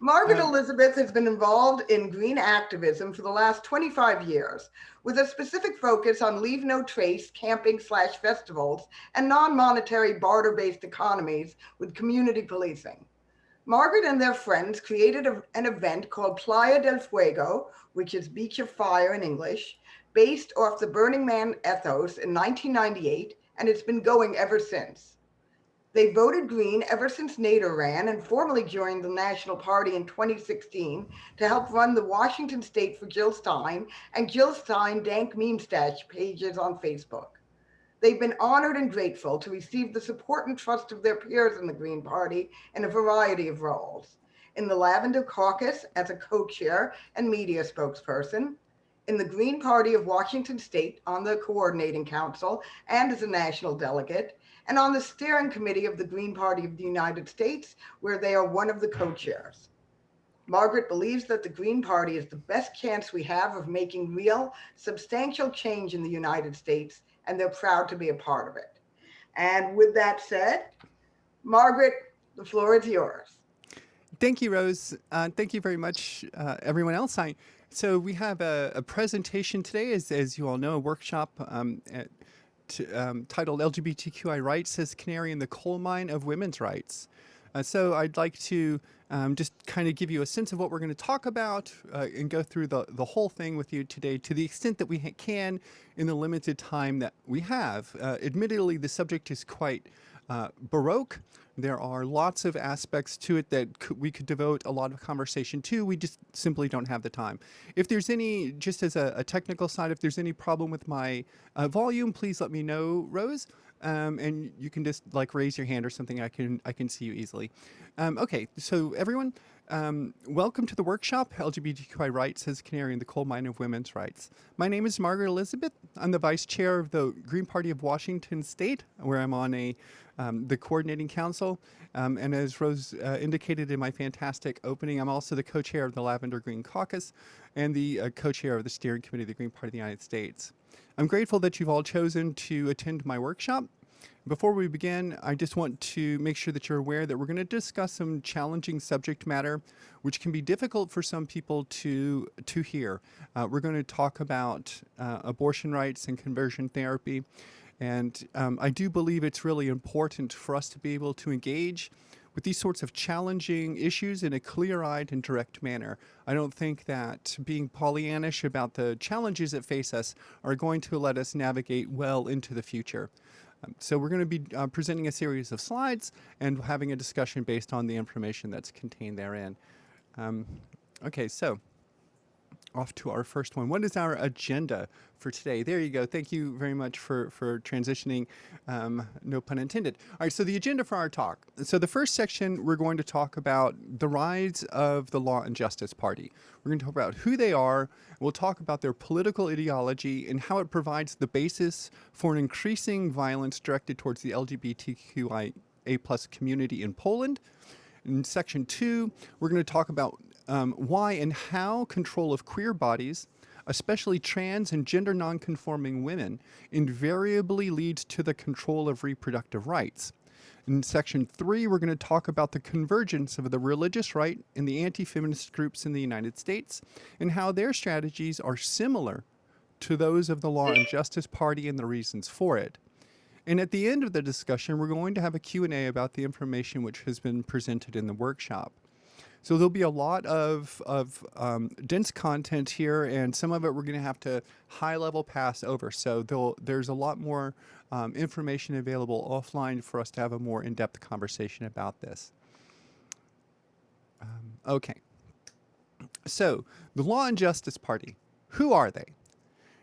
Margaret Elizabeth has been involved in green activism for the last 25 years, with a specific focus on leave no trace camping/festivals and non-monetary barter-based economies with community policing. Margaret and their friends created an event called Playa del Fuego, which is Beach of Fire in English, based off the Burning Man ethos in 1998, and it's been going ever since. They voted Green ever since Nader ran and formally joined the National Party in 2016 to help run the Washington State for Jill Stein and Jill Stein Dank Meme Stash pages on Facebook. They've been honored and grateful to receive the support and trust of their peers in the Green Party in a variety of roles. In the Lavender Caucus as a co-chair and media spokesperson, in the Green Party of Washington State on the Coordinating Council and as a national delegate, and on the steering committee of the Green Party of the United States, where they are one of the co-chairs. Margaret believes that the Green Party is the best chance we have of making real, substantial change in the United States, and they're proud to be a part of it. And with that said, Margaret, the floor is yours. Thank you, Rose. Thank you very much, everyone else. So we have a presentation today, as you all know, a workshop titled LGBTQI Rights as Canary in the Coal Mine of Women's Rights. So I'd like to just kind of give you a sense of what we're going to talk about and go through the whole thing with you today to the extent that we can in the limited time that we have. Admittedly, the subject is quite Baroque. There are lots of aspects to it that we could devote a lot of conversation to. We just simply don't have the time. If there's any, just as a technical side, if there's any problem with my volume, please let me know, Rose. And you can just like raise your hand or something. I can see you easily. Okay, so everyone, welcome to the workshop, LGBTQI Rights as Canary in the Coal Mine of Women's Rights. My name is Margaret Elizabeth. I'm the Vice Chair of the Green Party of Washington State, where I'm on the Coordinating Council. And as Rose indicated in my fantastic opening, I'm also the co-chair of the Lavender Green Caucus and the co-chair of the Steering Committee of the Green Party of the United States. I'm grateful that you've all chosen to attend my workshop. Before we begin, I just want to make sure that you're aware that we're going to discuss some challenging subject matter, which can be difficult for some people to hear. We're going to talk about abortion rights and conversion therapy. And I do believe it's really important for us to be able to engage with these sorts of challenging issues in a clear-eyed and direct manner. I don't think that being Pollyannish about the challenges that face us are going to let us navigate well into the future. So we're going to be presenting a series of slides and having a discussion based on the information that's contained therein. Okay, so off to our first one. What is our agenda for today? There you go. Thank you very much for transitioning. No pun intended. All right, so the agenda for our talk. So the first section, we're going to talk about the rise of the Law and Justice Party. We're going to talk about who they are. We'll talk about their political ideology and how it provides the basis for an increasing violence directed towards the LGBTQIA+ community in Poland. In section 2, we're going to talk about why and how control of queer bodies, especially trans and gender nonconforming women, invariably leads to the control of reproductive rights. In section 3, we're going to talk about the convergence of the religious right and the anti-feminist groups in the United States and how their strategies are similar to those of the Law and Justice Party and the reasons for it. And at the end of the discussion, we're going to have a Q&A about the information which has been presented in the workshop. So there'll be a lot of dense content here, and some of it we're going to have to high-level pass over. So there's a lot more information available offline for us to have a more in-depth conversation about this. Okay. So the Law and Justice Party, who are they?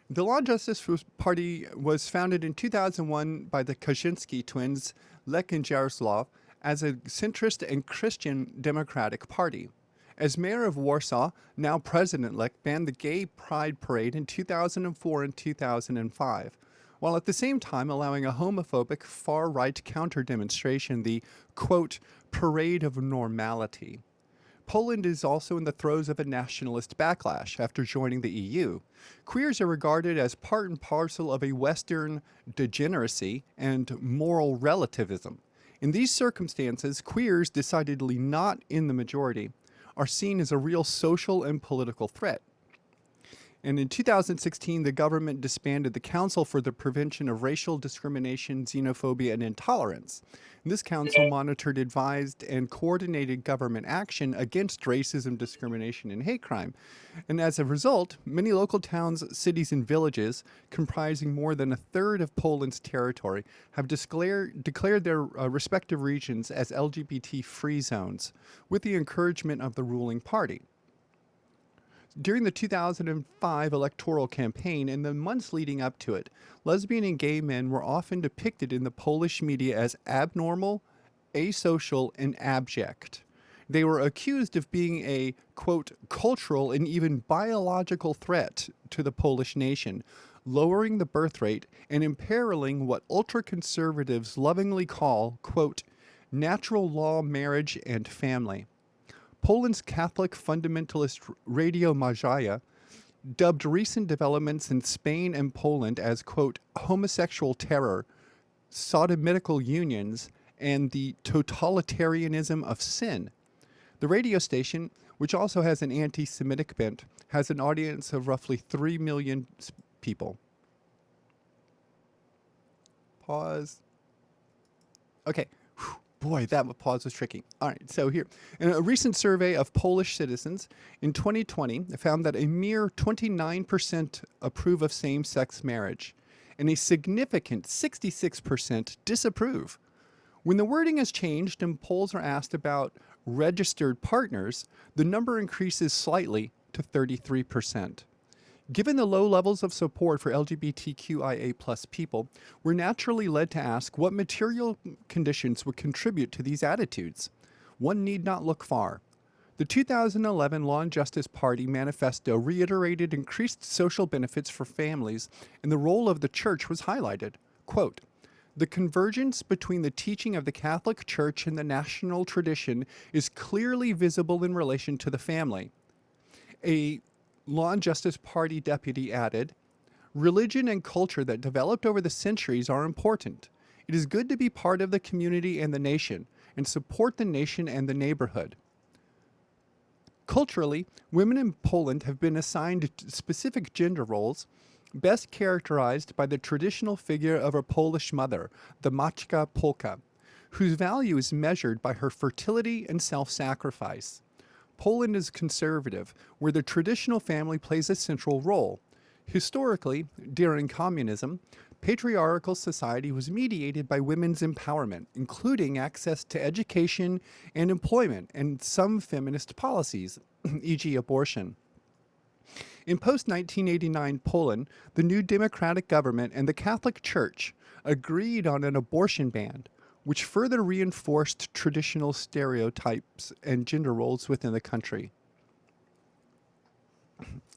The Law and Justice Party was founded in 2001 by the Kaczynski twins, Lech and Jaroslaw, as a centrist and Christian democratic party. As mayor of Warsaw, now President-elect banned the Gay Pride Parade in 2004 and 2005, while at the same time allowing a homophobic far-right counter-demonstration, the, quote, Parade of Normality. Poland is also in the throes of a nationalist backlash after joining the EU. Queers are regarded as part and parcel of a Western degeneracy and moral relativism. In these circumstances, queers, decidedly not in the majority, are seen as a real social and political threat. And in 2016, the government disbanded the Council for the Prevention of Racial Discrimination, Xenophobia, and Intolerance. And this council monitored, advised, and coordinated government action against racism, discrimination, and hate crime. And as a result, many local towns, cities, and villages, comprising more than a third of Poland's territory, have declared their respective regions as LGBT-free zones, with the encouragement of the ruling party. During the 2005 electoral campaign and the months leading up to it, lesbian and gay men were often depicted in the Polish media as abnormal, asocial, and abject. They were accused of being a, quote, cultural and even biological threat to the Polish nation, lowering the birth rate and imperiling what ultra-conservatives lovingly call, quote, natural law marriage and family. Poland's Catholic fundamentalist Radio Marzia dubbed recent developments in Spain and Poland as, quote, homosexual terror, sodomitical unions, and the totalitarianism of sin. The radio station, which also has an anti-Semitic bent, has an audience of roughly 3 million people. Pause. Okay. Boy, that pause was tricky. All right, so here. In a recent survey of Polish citizens in 2020 found that a mere 29% approve of same-sex marriage, and a significant 66% disapprove. When the wording is changed and Poles are asked about registered partners, the number increases slightly to 33%. Given the low levels of support for LGBTQIA+ people, we're naturally led to ask what material conditions would contribute to these attitudes. One need not look far. The 2011 Law and Justice Party manifesto reiterated increased social benefits for families, and the role of the church was highlighted. Quote, the convergence between the teaching of the Catholic Church and the national tradition is clearly visible in relation to the family. A Law and Justice Party deputy added, religion and culture that developed over the centuries are important. It is good to be part of the community and the nation, and support the nation and the neighborhood. Culturally, women in Poland have been assigned specific gender roles, best characterized by the traditional figure of a Polish mother, the Matka Polka, whose value is measured by her fertility and self-sacrifice. Poland is conservative, where the traditional family plays a central role. Historically, during communism, patriarchal society was mediated by women's empowerment, including access to education and employment, and some feminist policies, e.g. abortion. In post-1989 Poland, the new democratic government and the Catholic Church agreed on an abortion ban, which further reinforced traditional stereotypes and gender roles within the country.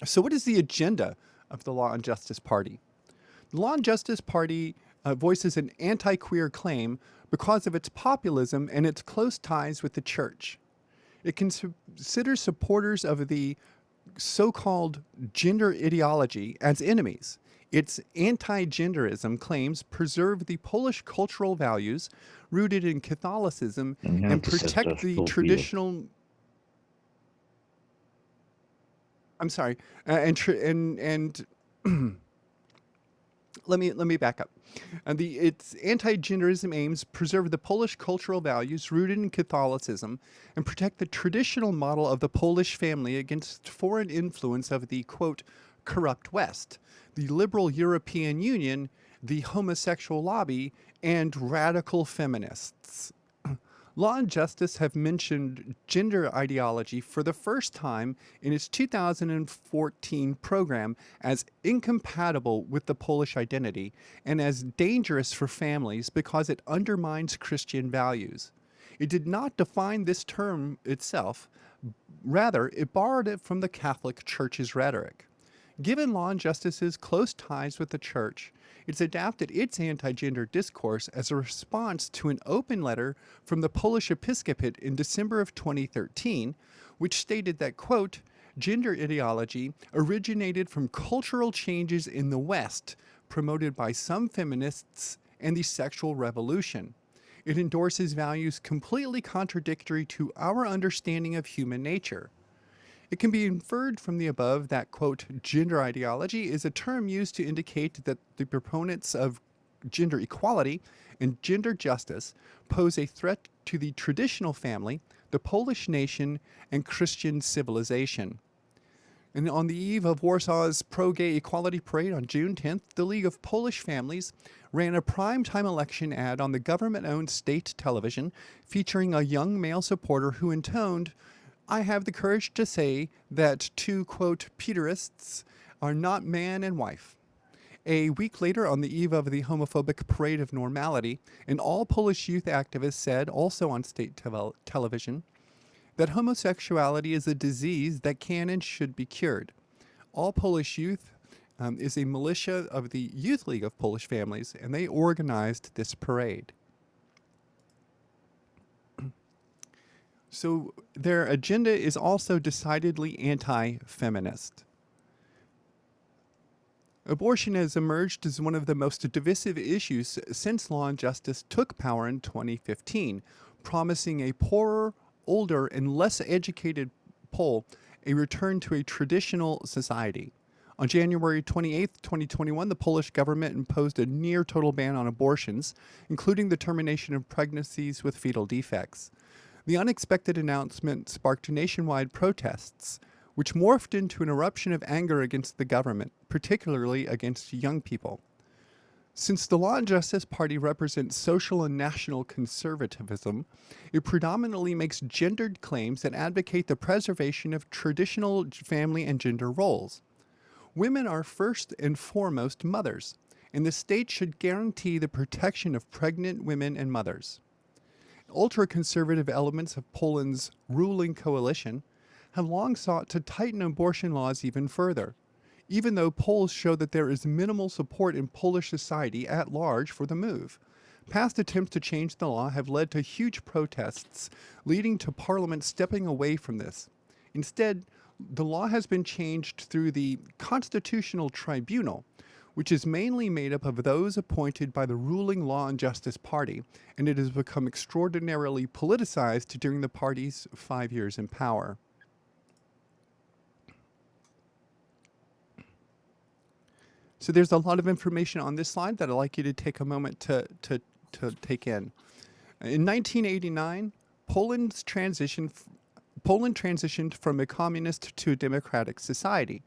So what is the agenda of the Law and Justice Party? The Law and Justice Party voices an anti-queer claim because of its populism and its close ties with the church. It considers supporters of the so-called gender ideology as enemies. Its anti-genderism claims preserve the Polish cultural values rooted in Catholicism and protect the traditional. I'm sorry, and let me back up. Its anti-genderism aims preserve the Polish cultural values rooted in Catholicism and protect the traditional model of the Polish family against foreign influence of the, quote, corrupt West, the liberal European Union, the homosexual lobby, and radical feminists. Law and Justice have mentioned gender ideology for the first time in its 2014 program as incompatible with the Polish identity and as dangerous for families because it undermines Christian values. It did not define this term itself, rather it borrowed it from the Catholic Church's rhetoric. Given Law and Justice's close ties with the Church, it's adapted its anti-gender discourse as a response to an open letter from the Polish Episcopate in December of 2013, which stated that, quote, gender ideology originated from cultural changes in the West promoted by some feminists and the sexual revolution. It endorses values completely contradictory to our understanding of human nature. It can be inferred from the above that, quote, gender ideology is a term used to indicate that the proponents of gender equality and gender justice pose a threat to the traditional family, the Polish nation, and Christian civilization. And on the eve of Warsaw's pro-gay equality parade on June 10th, the League of Polish Families ran a primetime election ad on the government-owned state television featuring a young male supporter who intoned, "I have the courage to say that two, quote, Peterists are not man and wife." A week later, on the eve of the homophobic Parade of Normality, an all-Polish youth activist said, also on state television, that homosexuality is a disease that can and should be cured. All Polish Youth is a militia of the Youth League of Polish Families, and they organized this parade. So their agenda is also decidedly anti-feminist. Abortion has emerged as one of the most divisive issues since Law and Justice took power in 2015, promising a poorer, older, and less educated Pole a return to a traditional society. On January 28, 2021, the Polish government imposed a near-total ban on abortions, including the termination of pregnancies with fetal defects. The unexpected announcement sparked nationwide protests, which morphed into an eruption of anger against the government, particularly against young people. Since the Law and Justice Party represents social and national conservatism, it predominantly makes gendered claims that advocate the preservation of traditional family and gender roles. Women are first and foremost mothers, and the state should guarantee the protection of pregnant women and mothers. Ultra-conservative elements of Poland's ruling coalition have long sought to tighten abortion laws even further, even though polls show that there is minimal support in Polish society at large for the move. Past attempts to change the law have led to huge protests, leading to Parliament stepping away from this. Instead, the law has been changed through the Constitutional Tribunal, which is mainly made up of those appointed by the ruling Law and Justice Party, and it has become extraordinarily politicized during the party's 5 years in power. So there's a lot of information on this slide that I'd like you to take a moment to take in. In 1989, Poland transitioned from a communist to a democratic society.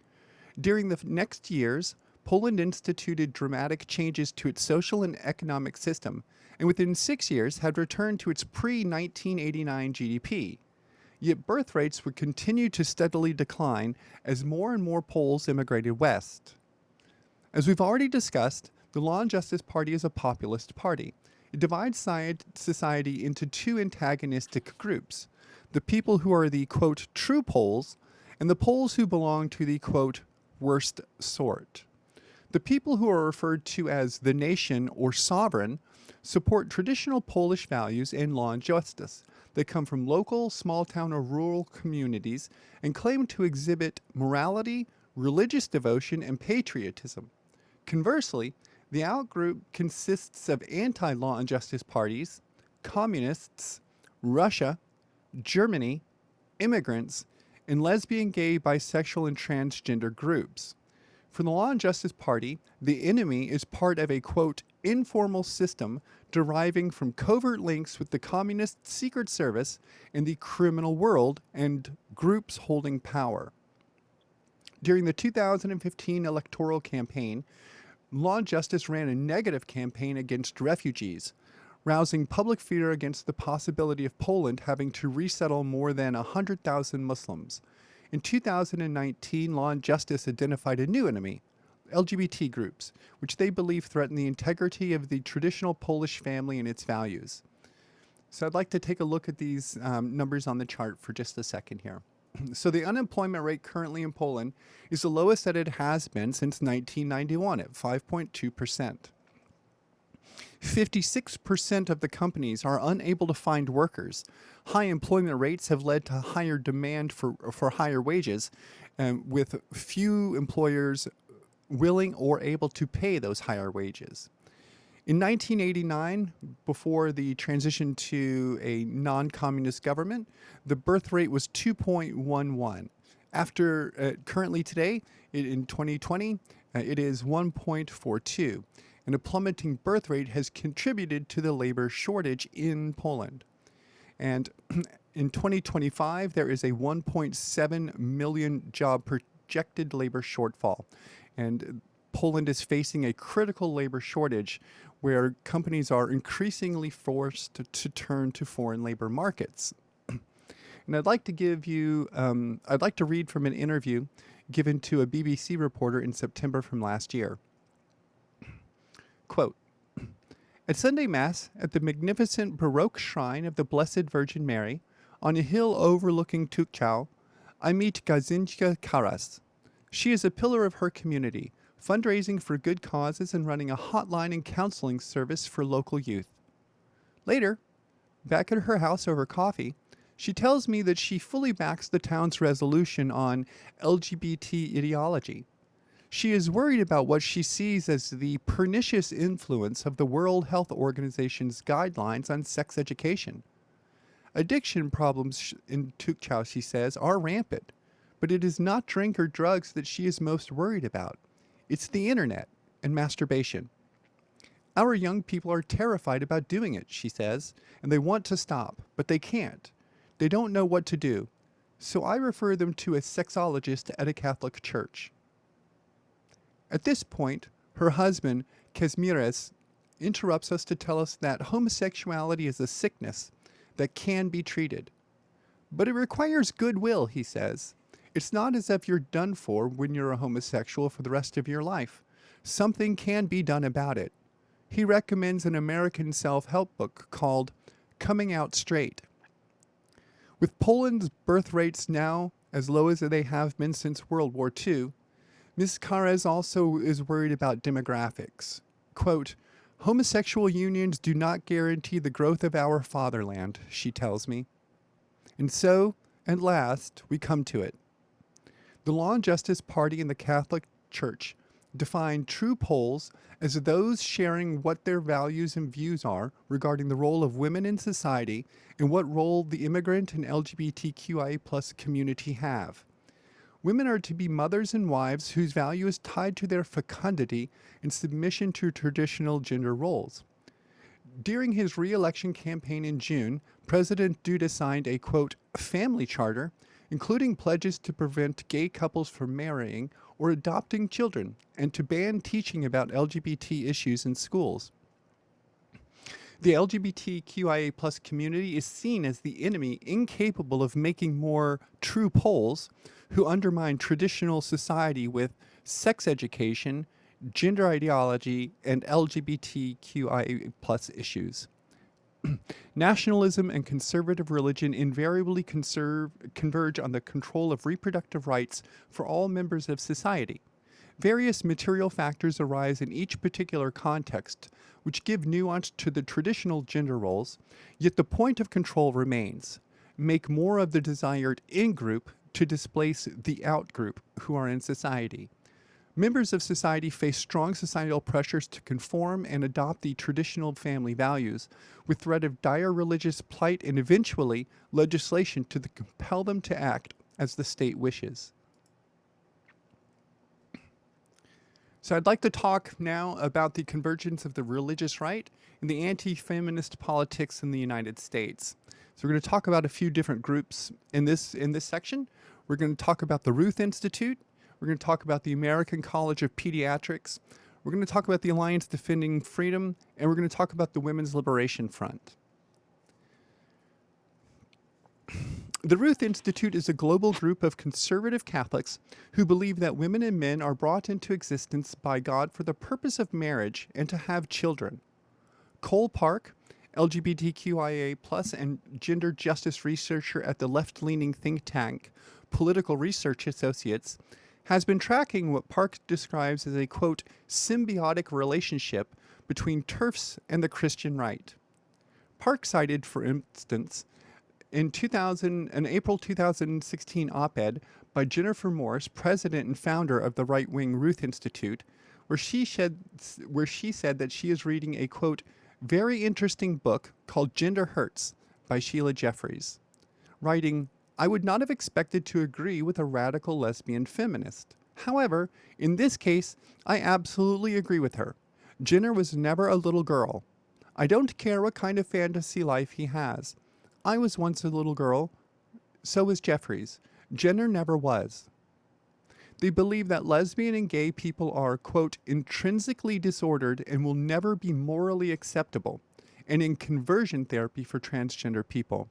During the next years, Poland instituted dramatic changes to its social and economic system, and within 6 years had returned to its pre-1989 GDP. Yet birth rates would continue to steadily decline as more and more Poles immigrated west. As we've already discussed, the Law and Justice Party is a populist party. It divides society into two antagonistic groups: the people who are the, quote, true Poles, and the Poles who belong to the, quote, worst sort. The people who are referred to as the nation or sovereign support traditional Polish values and law and justice. They come from local, small-town, or rural communities and claim to exhibit morality, religious devotion, and patriotism. Conversely, the outgroup consists of anti-law and justice parties, communists, Russia, Germany, immigrants, and lesbian, gay, bisexual, and transgender groups. For the Law and Justice Party, the enemy is part of a, quote, informal system deriving from covert links with the Communist Secret Service and the criminal world and groups holding power. During the 2015 electoral campaign, Law and Justice ran a negative campaign against refugees, rousing public fear against the possibility of Poland having to resettle more than 100,000 Muslims. In 2019, Law and Justice identified a new enemy, LGBT groups, which they believe threaten the integrity of the traditional Polish family and its values. So I'd like to take a look at these numbers on the chart for just a second here. So the unemployment rate currently in Poland is the lowest that it has been since 1991 at 5.2%. 56% of the companies are unable to find workers. High employment rates have led to higher demand for higher wages, with few employers willing or able to pay those higher wages. In 1989, before the transition to a non-communist government, the birth rate was 2.11. After currently today, in 2020, it is 1.42. And a plummeting birth rate has contributed to the labor shortage in Poland. And in 2025, there is a 1.7 million job projected labor shortfall. And Poland is facing a critical labor shortage where companies are increasingly forced to turn to foreign labor markets. And I'd like to read from an interview given to a BBC reporter in September from last year. Quote, "At Sunday Mass at the magnificent Baroque shrine of the Blessed Virgin Mary, on a hill overlooking Tukchow, I meet Gazinka Karas. She is a pillar of her community, fundraising for good causes and running a hotline and counseling service for local youth. Later, back at her house over coffee, she tells me that she fully backs the town's resolution on LGBT ideology. She is worried about what she sees as the pernicious influence of the World Health Organization's guidelines on sex education. Addiction problems in Tukchow, she says, are rampant, but it is not drink or drugs that she is most worried about. It's the internet and masturbation. Our young people are terrified about doing it," she says, "and they want to stop, but they can't. They don't know what to do. So I refer them to a sexologist at a Catholic church." At this point, her husband, Kazimierz, interrupts us to tell us that homosexuality is a sickness that can be treated. But it requires goodwill, he says. It's not as if you're done for when you're a homosexual for the rest of your life. Something can be done about it. He recommends an American self-help book called Coming Out Straight. With Poland's birth rates now as low as they have been since World War II, Ms. Karas also is worried about demographics. Quote, "Homosexual unions do not guarantee the growth of our fatherland," she tells me. And so, at last, we come to it. The Law and Justice Party in the Catholic Church define true Poles as those sharing what their values and views are regarding the role of women in society and what role the immigrant and LGBTQIA+ community have. Women are to be mothers and wives whose value is tied to their fecundity and submission to traditional gender roles. During his re-election campaign in June, President Duda signed a, quote, family charter, including pledges to prevent gay couples from marrying or adopting children and to ban teaching about LGBT issues in schools. The LGBTQIA+ community is seen as the enemy incapable of making more true Poles who undermine traditional society with sex education, gender ideology, and LGBTQIA+ issues. Nationalism and conservative religion invariably converge on the control of reproductive rights for all members of society. Various material factors arise in each particular context, which give nuance to the traditional gender roles, yet the point of control remains: make more of the desired in-group to displace the out-group who are in society. Members of society face strong societal pressures to conform and adopt the traditional family values, with threat of dire religious plight and eventually legislation to compel them to act as the state wishes. So I'd like to talk now about the convergence of the religious right and the anti-feminist politics in the United States. So we're going to talk about a few different groups in this section. We're going to talk about the Ruth Institute. We're going to talk about the American College of Pediatrics. We're going to talk about the Alliance Defending Freedom, and we're going to talk about the Women's Liberation Front. The Ruth Institute is a global group of conservative Catholics who believe that women and men are brought into existence by God for the purpose of marriage and to have children. Cole Park, LGBTQIA+ and gender justice researcher at the left-leaning think tank Political Research Associates, has been tracking what Park describes as a, quote, symbiotic relationship between TERFs and the Christian right. Park cited, for instance, in an April 2016 op-ed by Jennifer Morse, president and founder of the right-wing Ruth Institute, where where she said that she is reading a quote very interesting book called Gender Hurts by Sheila Jeffreys, writing, "I would not have expected to agree with a radical lesbian feminist. However, in this case, I absolutely agree with her. Jenner was never a little girl. I don't care what kind of fantasy life he has. I was once a little girl. So was Jeffries. Jenner never was." They believe that lesbian and gay people are, quote, intrinsically disordered and will never be morally acceptable, and in conversion therapy for transgender people.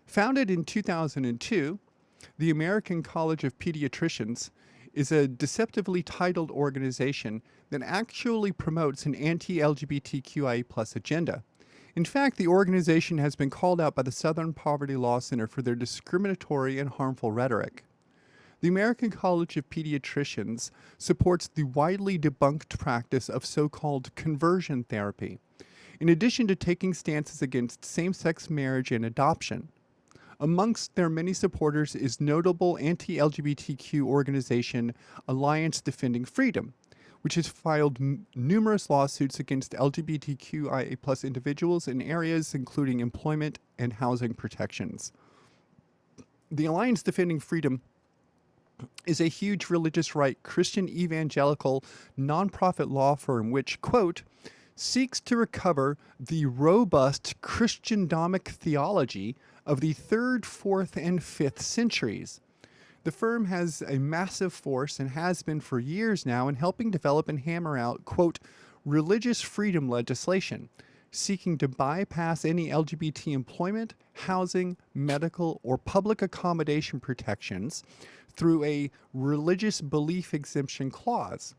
Founded in 2002, the American College of Pediatricians is a deceptively titled organization that actually promotes an anti-LGBTQIA+ agenda. In fact, the organization has been called out by the Southern Poverty Law Center for their discriminatory and harmful rhetoric. The American College of Pediatricians supports the widely debunked practice of so-called conversion therapy, in addition to taking stances against same-sex marriage and adoption. Amongst their many supporters is notable anti-LGBTQ organization Alliance Defending Freedom, which has filed numerous lawsuits against LGBTQIA+ individuals in areas including employment and housing protections. The Alliance Defending Freedom is a huge religious right Christian evangelical nonprofit law firm which, quote, seeks to recover the robust Christian-domic theology of the 3rd, 4th, and 5th centuries. The firm has a massive force and has been for years now in helping develop and hammer out, quote, religious freedom legislation, seeking to bypass any LGBT employment, housing, medical, or public accommodation protections through a religious belief exemption clause.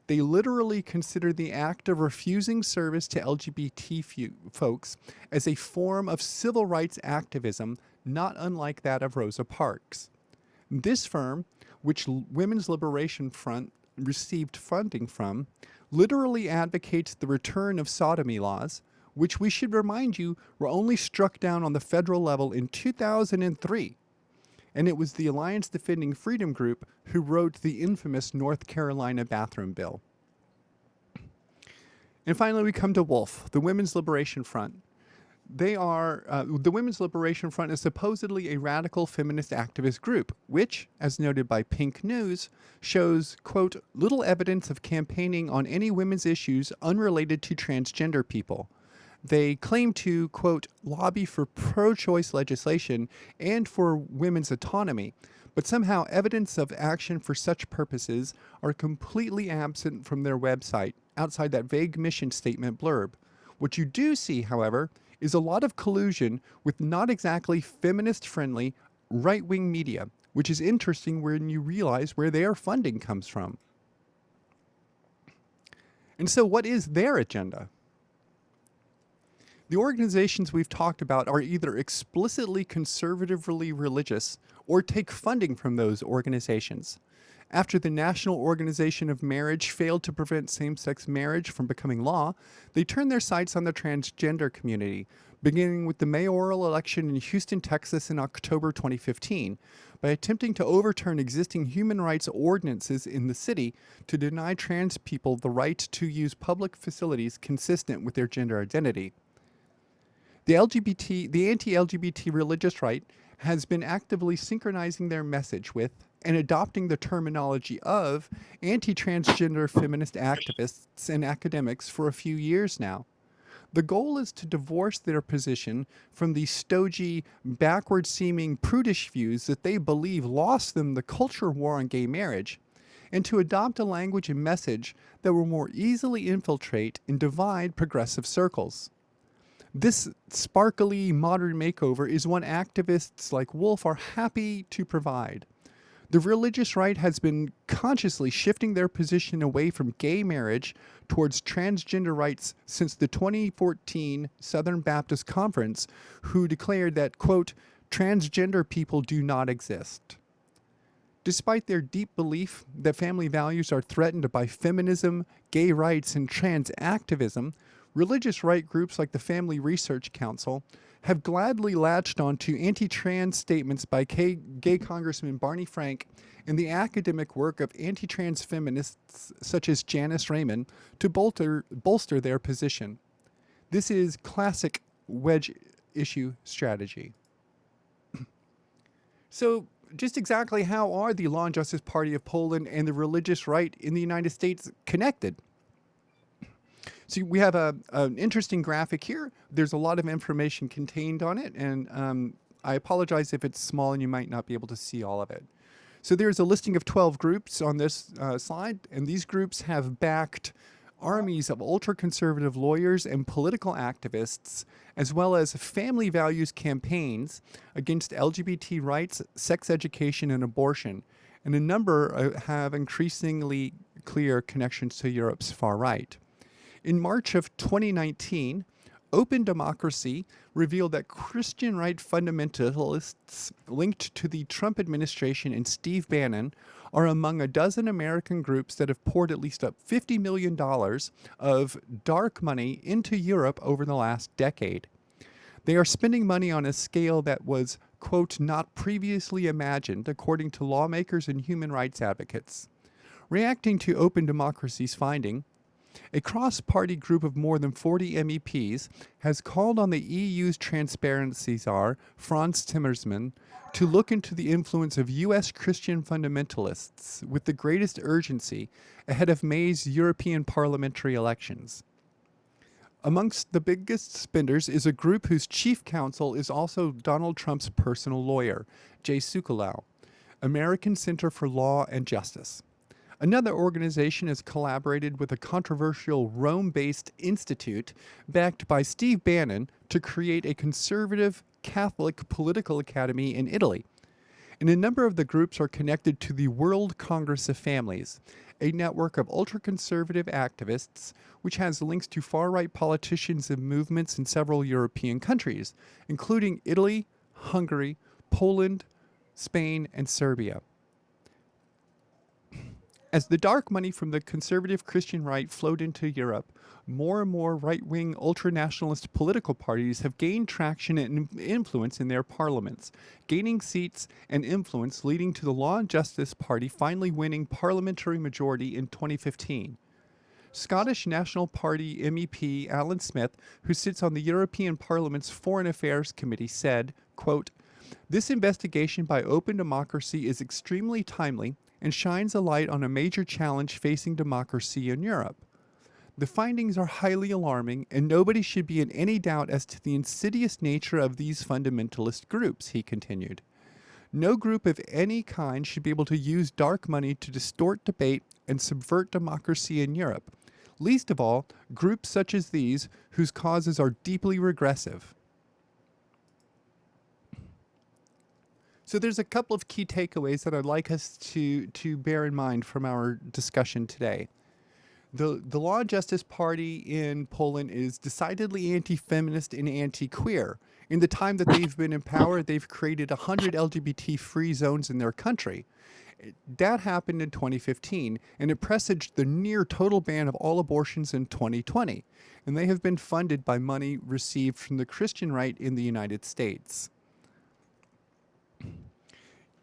They literally consider the act of refusing service to LGBT folks as a form of civil rights activism not unlike that of Rosa Parks. This firm, which Women's Liberation Front received funding from, literally advocates the return of sodomy laws, which we should remind you were only struck down on the federal level in 2003. And it was the Alliance Defending Freedom group who wrote the infamous North Carolina bathroom bill. And finally, we come to WOLF, the Women's Liberation Front. The Women's Liberation Front is supposedly a radical feminist activist group, which, as noted by Pink News, shows, quote, little evidence of campaigning on any women's issues unrelated to transgender people. They claim to, quote, lobby for pro-choice legislation and for women's autonomy, but somehow evidence of action for such purposes are completely absent from their website, outside that vague mission statement blurb. What you do see, however, is a lot of collusion with not exactly feminist-friendly right-wing media, which is interesting when you realize where their funding comes from. And so what is their agenda? The organizations we've talked about are either explicitly conservatively religious or take funding from those organizations. After the National Organization of Marriage failed to prevent same-sex marriage from becoming law, they turned their sights on the transgender community, beginning with the mayoral election in Houston, Texas in October 2015, by attempting to overturn existing human rights ordinances in the city to deny trans people the right to use public facilities consistent with their gender identity. The anti-LGBT religious right has been actively synchronizing their message with and adopting the terminology of anti-transgender feminist activists and academics for a few years now. The goal is to divorce their position from the stodgy, backward-seeming, prudish views that they believe lost them the culture war on gay marriage, and to adopt a language and message that will more easily infiltrate and divide progressive circles. This sparkly modern makeover is one activists like Wolf are happy to provide. The religious right has been consciously shifting their position away from gay marriage towards transgender rights since the 2014 Southern Baptist Conference, who declared that, quote, transgender people do not exist. Despite their deep belief that family values are threatened by feminism, gay rights, and trans activism, religious right groups like the Family Research Council have gladly latched onto anti-trans statements by gay Congressman Barney Frank and the academic work of anti-trans feminists such as Janice Raymond to bolster their position. This is classic wedge issue strategy. So, just exactly how are the Law and Justice Party of Poland and the religious right in the United States connected? So we have an interesting graphic here. There's a lot of information contained on it, and I apologize if it's small and you might not be able to see all of it. So there's a listing of 12 groups on this slide, and these groups have backed armies of ultra-conservative lawyers and political activists, as well as family values campaigns against LGBT rights, sex education, and abortion. And a number have increasingly clear connections to Europe's far right. In March of 2019, Open Democracy revealed that Christian right fundamentalists linked to the Trump administration and Steve Bannon are among a dozen American groups that have poured at least $50 million of dark money into Europe over the last decade. They are spending money on a scale that was, quote, not previously imagined, according to lawmakers and human rights advocates. Reacting to Open Democracy's finding, a cross-party group of more than 40 MEPs has called on the EU's transparency czar, Franz Timmermans, to look into the influence of U.S. Christian fundamentalists with the greatest urgency ahead of May's European parliamentary elections. Amongst the biggest spenders is a group whose chief counsel is also Donald Trump's personal lawyer, Jay Sekulow, American Center for Law and Justice. Another organization has collaborated with a controversial Rome-based institute backed by Steve Bannon to create a conservative Catholic political academy in Italy. And a number of the groups are connected to the World Congress of Families, a network of ultra-conservative activists which has links to far-right politicians and movements in several European countries, including Italy, Hungary, Poland, Spain, and Serbia. As the dark money from the conservative Christian right flowed into Europe, more and more right-wing ultranationalist political parties have gained traction and influence in their parliaments, gaining seats and influence, leading to the Law and Justice Party finally winning parliamentary majority in 2015. Scottish National Party MEP Alan Smith, who sits on the European Parliament's Foreign Affairs Committee, said, quote, "This investigation by Open Democracy is extremely timely and shines a light on a major challenge facing democracy in Europe. The findings are highly alarming, and nobody should be in any doubt as to the insidious nature of these fundamentalist groups," he continued. "No group of any kind should be able to use dark money to distort debate and subvert democracy in Europe, least of all, groups such as these whose causes are deeply regressive." So there's a couple of key takeaways that I'd like us to bear in mind from our discussion today. The Law and Justice Party in Poland is decidedly anti-feminist and anti-queer. In the time that they've been in power, they've created 100 LGBT-free zones in their country. That happened in 2015, and it presaged the near total ban of all abortions in 2020. And they have been funded by money received from the Christian right in the United States.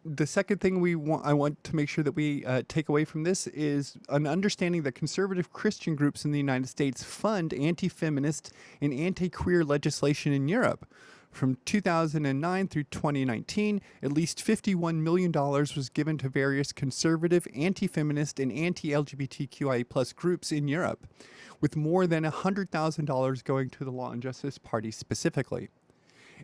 The second thing I want to make sure that we take away from this is an understanding that conservative Christian groups in the United States fund anti-feminist and anti-queer legislation in Europe. From 2009 through 2019, at least $51 million was given to various conservative, anti-feminist, and anti-LGBTQIA+ groups in Europe, with more than $100,000 going to the Law and Justice Party specifically.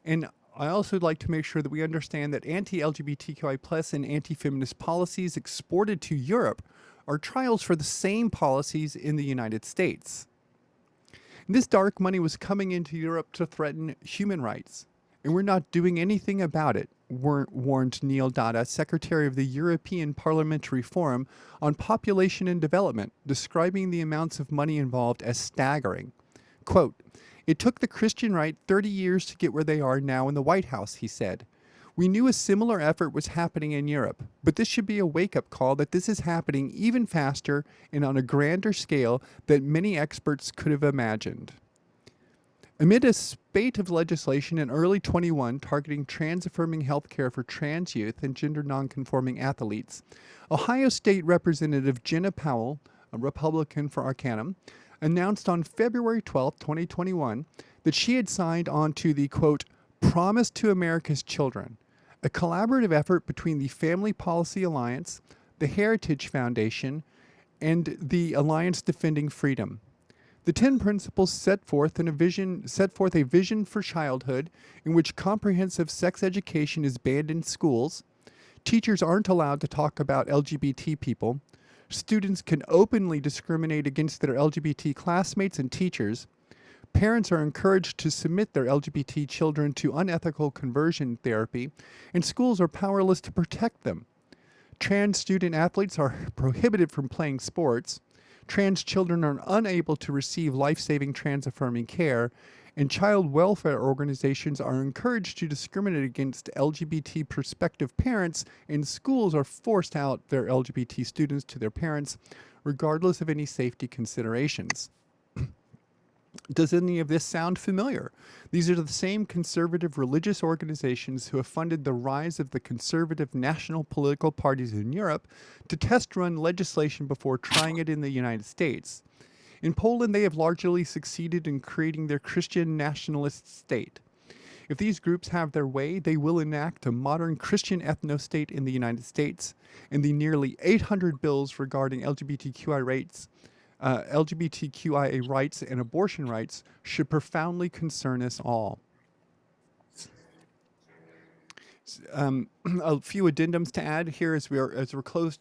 And I also would like to make sure that we understand that anti-LGBTQI+ and anti-feminist policies exported to Europe are trials for the same policies in the United States. And this dark money was coming into Europe to threaten human rights, and we're not doing anything about it, warned Neil Dada, Secretary of the European Parliamentary Forum on Population and Development, describing the amounts of money involved as staggering. Quote, "It took the Christian right 30 years to get where they are now in the White House," he said. "We knew a similar effort was happening in Europe, but this should be a wake-up call that this is happening even faster and on a grander scale than many experts could have imagined." Amid a spate of legislation in early 21 targeting trans-affirming health care for trans youth and gender nonconforming athletes, Ohio State Representative Jenna Powell, a Republican for Arcanum, announced on February 12, 2021, that she had signed on to the, quote, Promise to America's Children, a collaborative effort between the Family Policy Alliance, the Heritage Foundation, and the Alliance Defending Freedom. The 10 principles set forth a vision for childhood in which comprehensive sex education is banned in schools, teachers aren't allowed to talk about LGBT people, students can openly discriminate against their LGBT classmates and teachers, parents are encouraged to submit their LGBT children to unethical conversion therapy, and schools are powerless to protect them. Trans student athletes are prohibited from playing sports, trans children are unable to receive life-saving trans-affirming care, and child welfare organizations are encouraged to discriminate against LGBT prospective parents, and schools are forced out their LGBT students to their parents, regardless of any safety considerations. Does any of this sound familiar? These are the same conservative religious organizations who have funded the rise of the conservative national political parties in Europe to test run legislation before trying it in the United States. In Poland, they have largely succeeded in creating their Christian nationalist state. If these groups have their way, they will enact a modern Christian ethno-state in the United States, and the nearly 800 bills regarding LGBTQIA rights and abortion rights should profoundly concern us all. A few addendums to add here as we're close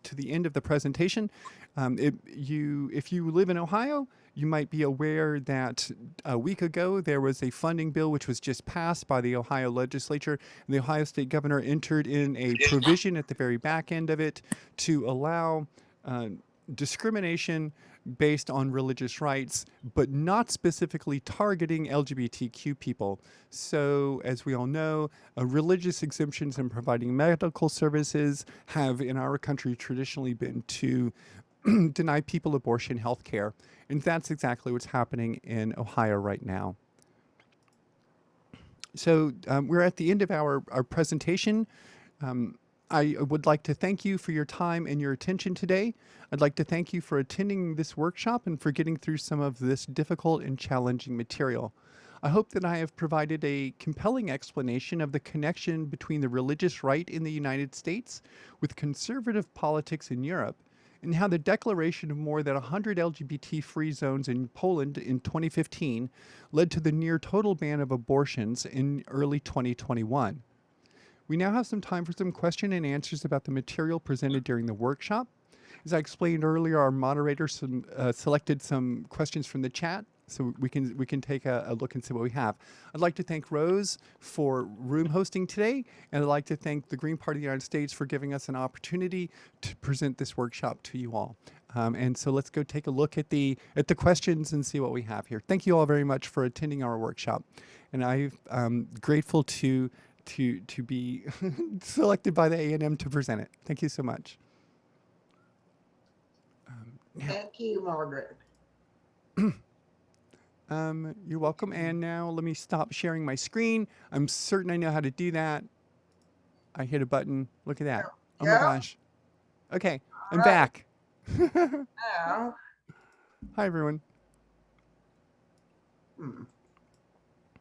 to the end of the presentation. If you live in Ohio, you might be aware that a week ago there was a funding bill which was just passed by the Ohio legislature, and the Ohio State governor entered in a provision at the very back end of it to allow discrimination based on religious rights, but not specifically targeting LGBTQ people. So, as we all know, religious exemptions in providing medical services have in our country traditionally been to deny people abortion health care. And that's exactly what's happening in Ohio right now. So we're at the end of our presentation. I would like to thank you for your time and your attention today. I'd like to thank you for attending this workshop and for getting through some of this difficult and challenging material. I hope that I have provided a compelling explanation of the connection between the religious right in the United States with conservative politics in Europe, and how the declaration of more than 100 LGBT-free zones in Poland in 2015 led to the near total ban of abortions in early 2021. We now have some time for some question and answers about the material presented during the workshop. As I explained earlier, our moderator selected some questions from the chat, so we can take a look and see what we have. I'd like to thank Rose for room hosting today, and I'd like to thank the Green Party of the United States for giving us an opportunity to present this workshop to you all. And so let's go take a look at the questions and see what we have here. Thank you all very much for attending our workshop, and I'm grateful to be selected by the A&M to present it. Thank you so much. Thank you, Margaret. You're welcome. And now let me stop sharing my screen. I'm certain I know how to do that. I hit a button. Look at that. Oh my gosh. Okay, I'm back. Now, Hi, everyone.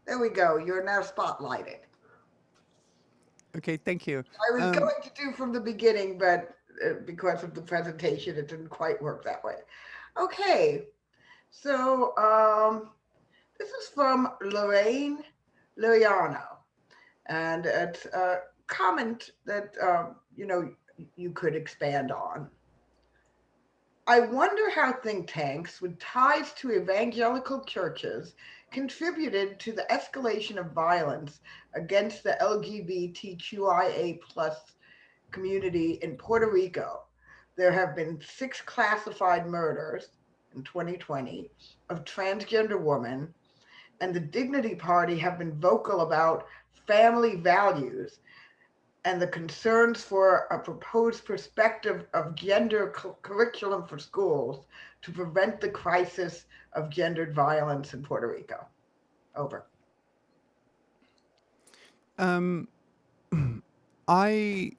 there we go. You're now spotlighted. Okay, thank you. I was going to do from the beginning, but because of the presentation, it didn't quite work that way. Okay, so this is from Lorraine Liriano, and it's a comment that you could expand on. I wonder how think tanks with ties to evangelical churches contributed to the escalation of violence against the LGBTQIA plus community in Puerto Rico. There have been 6 classified murders in 2020 of transgender women, and the Dignity Party have been vocal about family values and the concerns for a proposed perspective of gender curriculum for schools to prevent the crisis of gendered violence in Puerto Rico. Over. Um, I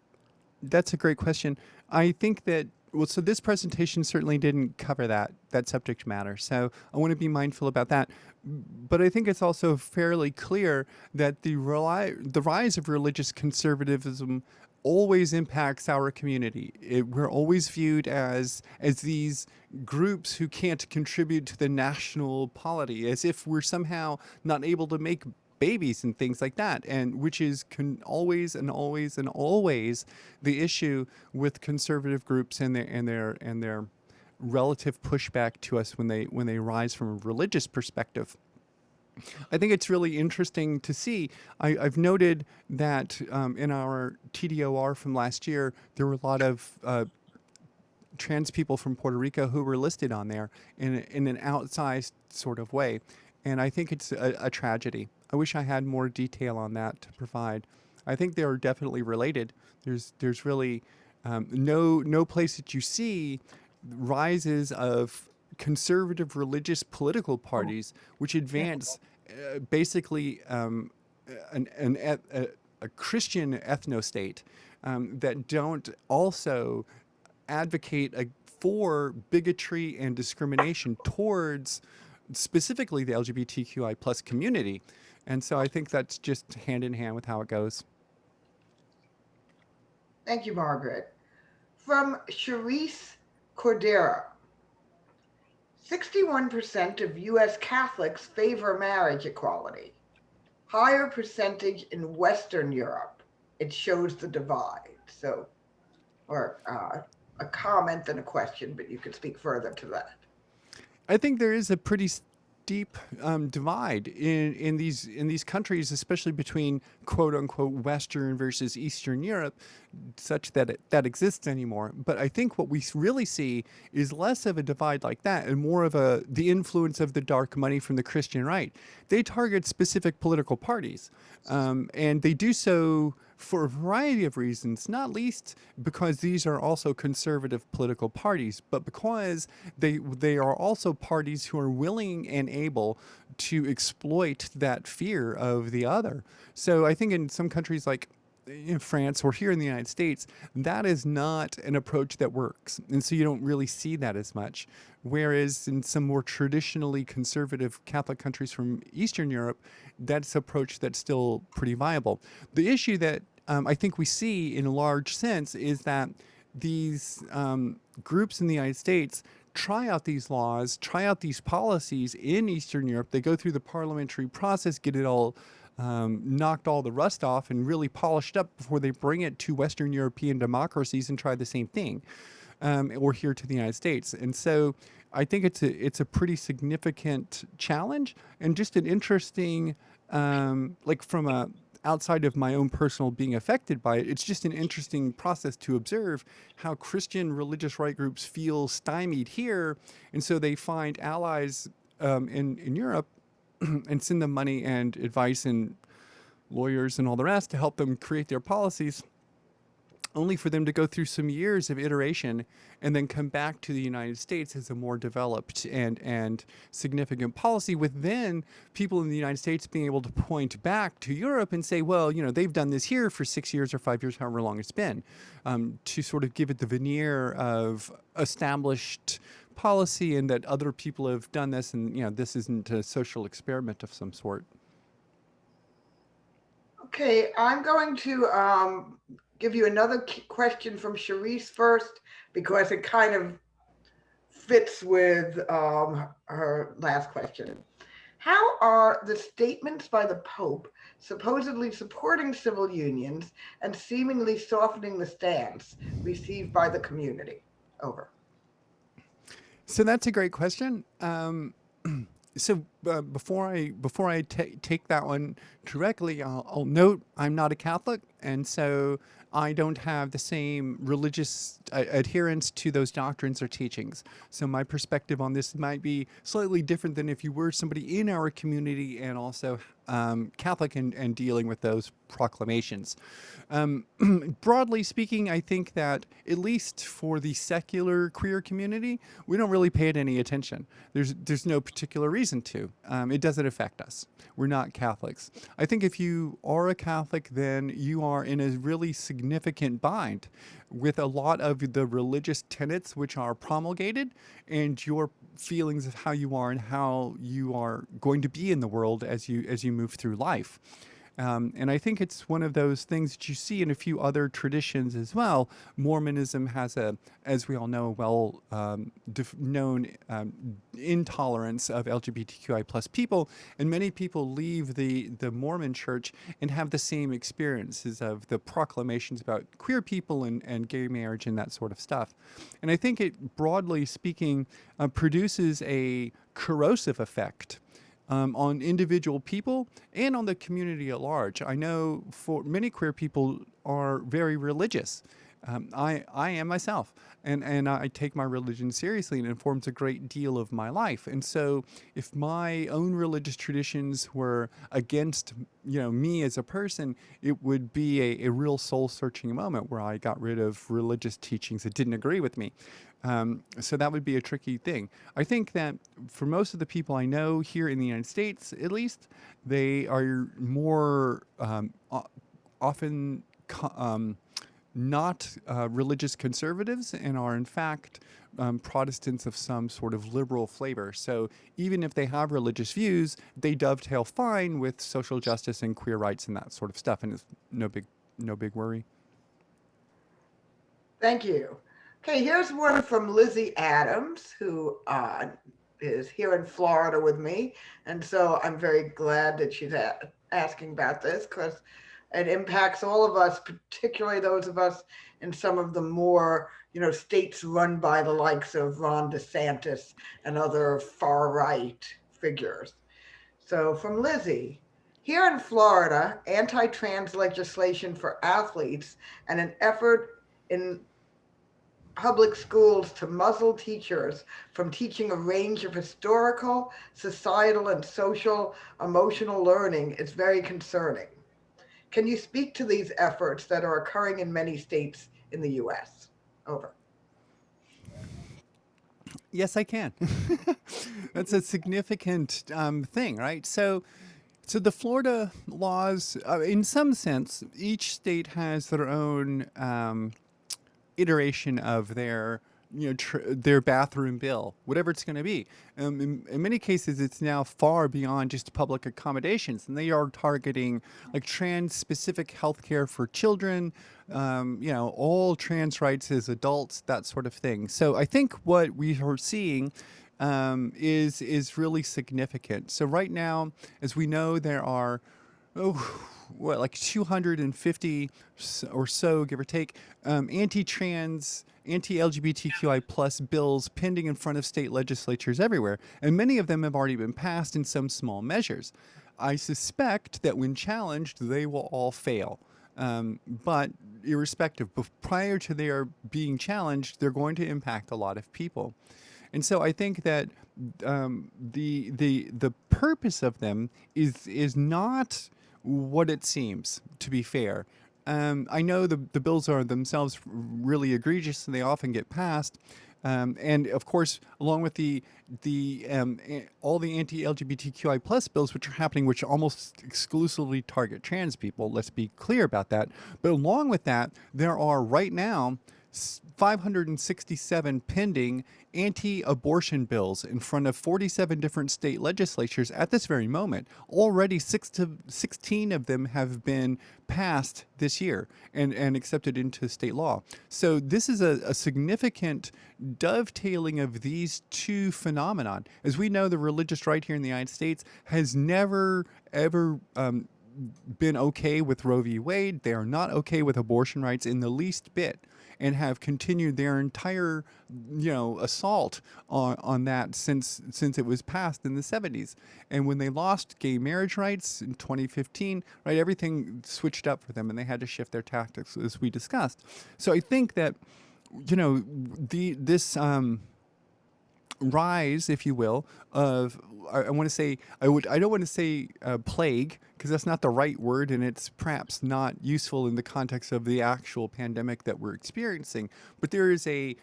That's a great question. I think that well, so this presentation certainly didn't cover that subject matter. So I want to be mindful about that. But I think it's also fairly clear that the rise of religious conservatism always impacts our community. We're always viewed as these groups who can't contribute to the national polity, as if we're somehow not able to make babies and things like that, and which is always and always and always the issue with conservative groups and their relative pushback to us when they rise from a religious perspective. I think it's really interesting to see. I've noted that in our TDOR from last year, there were a lot of trans people from Puerto Rico who were listed on there in an outsized sort of way. And I think it's a tragedy. I wish I had more detail on that to provide. I think they are definitely related. There's really no place that you see rises of conservative religious political parties which advance basically a Christian ethno-state that don't also advocate for bigotry and discrimination towards specifically the LGBTQI plus community. And so I think that's just hand in hand with how it goes. Thank you, Margaret. From Charisse Cordera, 61% of U.S. Catholics favor marriage equality. Higher percentage in Western Europe. It shows the divide. So, or a comment than a question, but you could speak further to that. I think there is a pretty steep divide in these countries, especially between quote unquote Western versus Eastern Europe, such that that exists anymore. But I think what we really see is less of a divide like that and more of the influence of the dark money from the Christian right. They target specific political parties, and they do so for a variety of reasons, not least because these are also conservative political parties, but because they are also parties who are willing and able to exploit that fear of the other. So I think in some countries like France or here in the United States, that is not an approach that works. And so you don't really see that as much. Whereas in some more traditionally conservative Catholic countries from Eastern Europe, that's an approach that's still pretty viable. The issue that I think we see in a large sense is that these groups in the United States try out these laws, try out these policies in Eastern Europe. They go through the parliamentary process, get it all knocked all the rust off and really polished up before they bring it to Western European democracies and try the same thing, or here to the United States. And so I think it's a pretty significant challenge and just an interesting, like from a outside of my own personal being affected by it, it's just an interesting process to observe how Christian religious right groups feel stymied here. And so they find allies in Europe and send them money and advice and lawyers and all the rest to help them create their policies, only for them to go through some years of iteration and then come back to the United States as a more developed and significant policy, with then people in the United States being able to point back to Europe and say, well, you know, they've done this here for 6 years or 5 years, however long it's been, to sort of give it the veneer of established policy and that other people have done this and, you know, this isn't a social experiment of some sort. Okay, I'm going to give you another question from Charisse first, because it kind of fits with her last question. How are the statements by the Pope supposedly supporting civil unions and seemingly softening the stance received by the community? Over. So that's a great question. So before I take that one directly, I'll note I'm not a Catholic, and so I don't have the same religious adherence to those doctrines or teachings. So my perspective on this might be slightly different than if you were somebody in our community and also Catholic and dealing with those proclamations. Broadly speaking, I think that at least for the secular queer community, we don't really pay it any attention. There's no particular reason to. it doesn't affect us. We're not Catholics. I think if you are a Catholic, then you are in a really significant bind with a lot of the religious tenets which are promulgated, and your feelings of how you are and how you are going to be in the world as you move through life. And I think it's one of those things that you see in a few other traditions as well. Mormonism has as we all know, known intolerance of LGBTQI plus people, and many people leave the Mormon church and have the same experiences of the proclamations about queer people and gay marriage and that sort of stuff. And I think it, broadly speaking, produces a corrosive effect on individual people and on the community at large. I know for many queer people are very religious. I am myself, and I take my religion seriously, and it informs a great deal of my life. And so, if my own religious traditions were against, me as a person, it would be a real soul-searching moment where I got rid of religious teachings that didn't agree with me. So that would be a tricky thing. I think that for most of the people I know here in the United States, at least, they are more often not religious conservatives and are in fact Protestants of some sort of liberal flavor. So even if they have religious views, they dovetail fine with social justice and queer rights and that sort of stuff, and it's no big worry. Thank you. Okay, here's one from Lizzie Adams, who is here in Florida with me. And so I'm very glad that she's asking about this, because it impacts all of us, particularly those of us in some of the more, states run by the likes of Ron DeSantis and other far right figures. So from Lizzie, here in Florida, anti-trans legislation for athletes and an effort in public schools to muzzle teachers from teaching a range of historical, societal, and social emotional learning is very concerning. Can you speak to these efforts that are occurring in many states in the US? Over. Yes, I can. That's a significant thing, right? So the Florida laws, in some sense, each state has their own iteration of their their bathroom bill, whatever it's going to be. In many cases, it's now far beyond just public accommodations, and they are targeting like trans-specific healthcare for children, all trans rights as adults, that sort of thing. So I think what we are seeing is really significant. So right now, as we know, there are like 250 or so, give or take, anti-trans, anti-LGBTQI plus bills pending in front of state legislatures everywhere, and many of them have already been passed in some small measures. I suspect that when challenged, they will all fail. But irrespective, prior to their being challenged, they're going to impact a lot of people. And so I think that the purpose of them is not what it seems, to be fair. I know the bills are themselves really egregious, and they often get passed. And of course, along with all the anti-LGBTQI plus bills which are happening, which almost exclusively target trans people, let's be clear about that. But along with that, there are right now 567 pending anti-abortion bills in front of 47 different state legislatures at this very moment. Already 16 of them have been passed this year and accepted into state law. So this is a significant dovetailing of these two phenomenon. As we know, the religious right here in the United States has never, ever been okay with Roe v. Wade. They are not okay with abortion rights in the least bit, and have continued their entire, assault on that since it was passed in the 70s. And when they lost gay marriage rights in 2015, right, everything switched up for them, and they had to shift their tactics, as we discussed. So I think that, this rise, if you will, of I don't want to say plague, because that's not the right word, and it's perhaps not useful in the context of the actual pandemic that we're experiencing. But there's a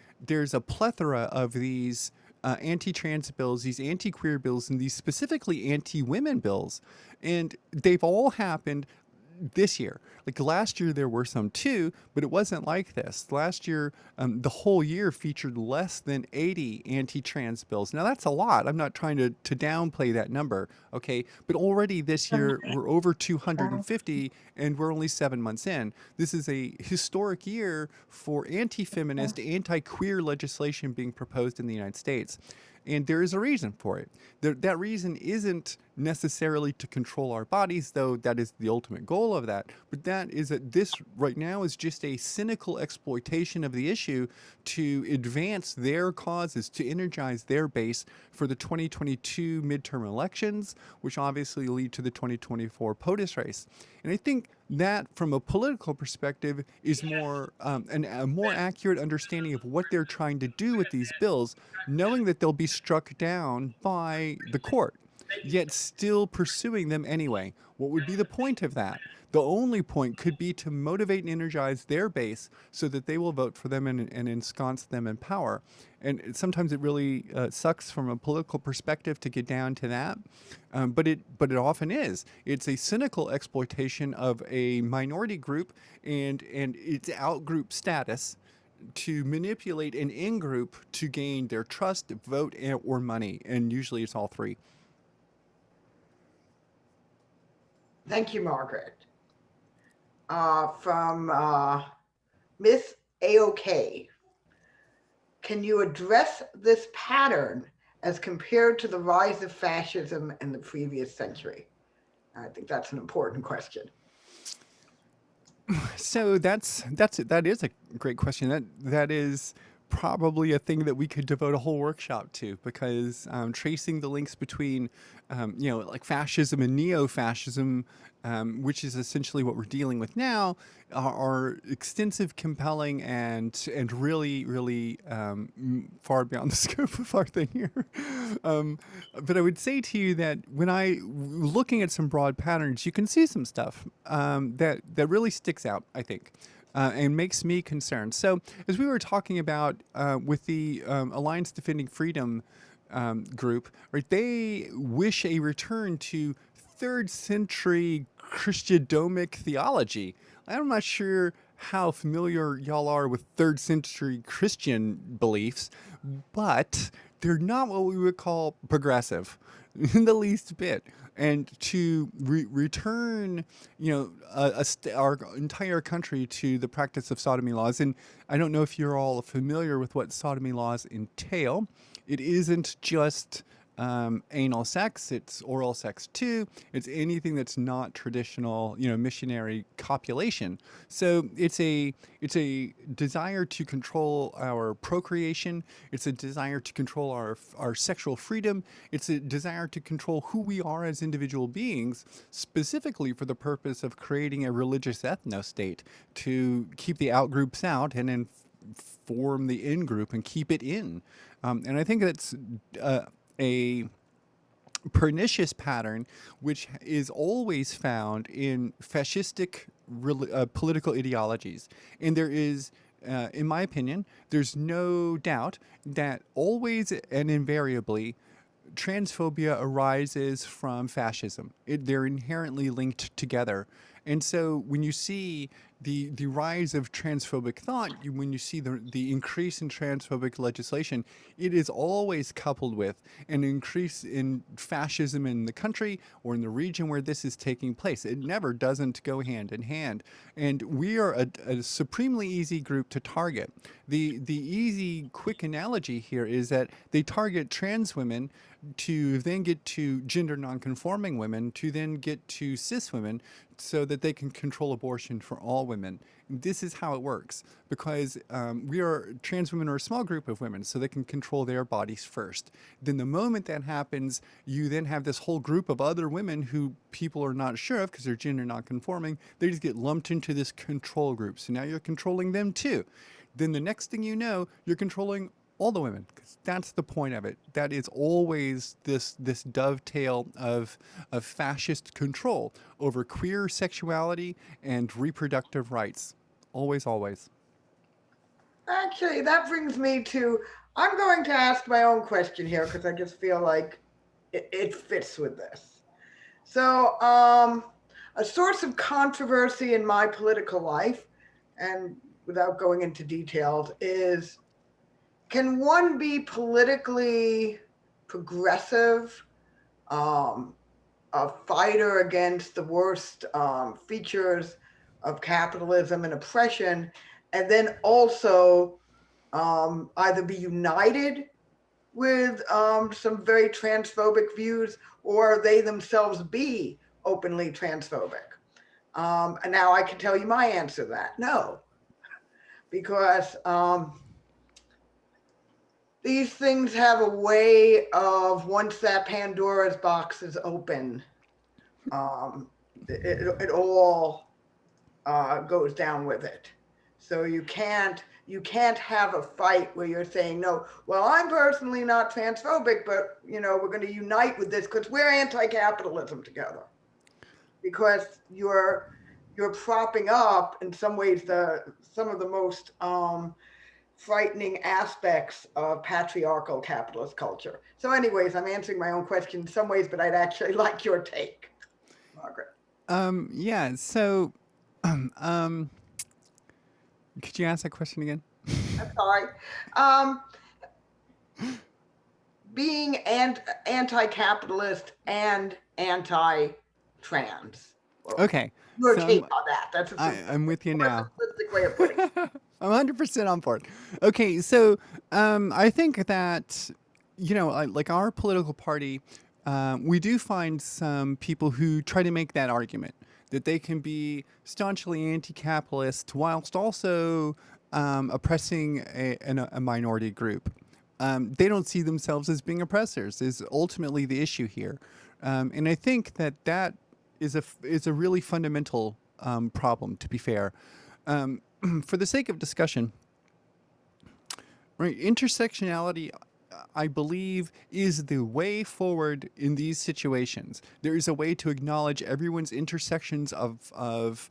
plethora of these anti-trans bills, these anti-queer bills, and these specifically anti-women bills. And they've all happened this year. Like last year, there were some too, but it wasn't like this. Last year, the whole year featured less than 80 anti-trans bills. Now that's a lot. I'm not trying to downplay that number, okay? But already this year, we're over 250, and we're only 7 months in. This is a historic year for anti-feminist, anti-queer legislation being proposed in the United States. And there is a reason for it. That reason isn't necessarily to control our bodies, though that is the ultimate goal of that. But that is that this right now is just a cynical exploitation of the issue to advance their causes, to energize their base for the 2022 midterm elections, which obviously lead to the 2024 POTUS race. And I think that, from a political perspective, is more a more accurate understanding of what they're trying to do with these bills, knowing that they'll be struck down by the court, yet still pursuing them anyway. What would be the point of that? The only point could be to motivate and energize their base so that they will vote for them and ensconce them in power. And sometimes it really sucks from a political perspective to get down to that, but it often is. It's a cynical exploitation of a minority group and its out-group status to manipulate an in-group to gain their trust, vote, or money. And usually it's all three. Thank you, Margaret. From Miss AOK, can you address this pattern as compared to the rise of fascism in the previous century? I think that's an important question. So that is a great question. That is probably a thing that we could devote a whole workshop to, because tracing the links between like fascism and neo-fascism, which is essentially what we're dealing with now, are extensive, compelling, and really far beyond the scope of our thing here. But I would say to you that looking at some broad patterns, you can see some stuff that really sticks out, I think. And makes me concerned. So, as we were talking about with the Alliance Defending Freedom group, right? They wish a return to 3rd century Christodomic theology. I'm not sure how familiar y'all are with 3rd century Christian beliefs, but they're not what we would call progressive in the least bit. And to return, our entire country to the practice of sodomy laws. And I don't know if you're all familiar with what sodomy laws entail. It isn't just anal sex, it's oral sex too. It's anything that's not traditional, missionary copulation. So it's a desire to control our procreation. It's a desire to control our sexual freedom. It's a desire to control who we are as individual beings, specifically for the purpose of creating a religious ethno-state to keep the out groups out and then form the in group and keep it in. And I think that's a pernicious pattern which is always found in fascistic political ideologies. And there is, in my opinion, there's no doubt that always and invariably transphobia arises from fascism. They're inherently linked together. And so when you see the rise of transphobic thought, when you see the increase in transphobic legislation, it is always coupled with an increase in fascism in the country or in the region where this is taking place. It never doesn't go hand in hand. And we are a supremely easy group to target. The easy, quick analogy here is that they target trans women to then get to gender nonconforming women, to then get to cis women, so that they can control abortion for all women. This is how it works, because trans women are a small group of women, so they can control their bodies first. Then the moment that happens, you then have this whole group of other women who people are not sure of because they're gender nonconforming. They just get lumped into this control group. So now you're controlling them too. Then the next thing you know, you're controlling all the women, because that's the point of it. That is always this dovetail of fascist control over queer sexuality and reproductive rights. Always, always. Actually, that brings me to, I'm going to ask my own question here because I just feel like it fits with this. So, a source of controversy in my political life, and without going into details, is can one be politically progressive, um, a fighter against the worst features of capitalism and oppression, and then also either be united with some very transphobic views, or they themselves be openly transphobic? And now I can tell you my answer to that. No, because these things have a way of, once that Pandora's box is open, um, it all goes down with it. So you can't have a fight where you're saying, no, well, I'm personally not transphobic, but we're going to unite with this because we're anti-capitalism together. Because you're propping up in some ways some of the most frightening aspects of patriarchal capitalist culture. So, anyways, I'm answering my own question in some ways, but I'd actually like your take, Margaret. Yeah. So, um, could you ask that question again? I'm sorry. Um, being anti-capitalist and anti-trans. Well, Okay. your So take on that? That's a I'm with you more now. simplistic way of putting it. I'm 100% on board. Okay, so I think that like our political party, we do find some people who try to make that argument that they can be staunchly anti-capitalist whilst also oppressing a minority group. They don't see themselves as being oppressors. Is ultimately the issue here, and I think that that is a really fundamental problem. To be fair, for the sake of discussion, right, intersectionality, I believe, is the way forward in these situations. There is a way to acknowledge everyone's intersections of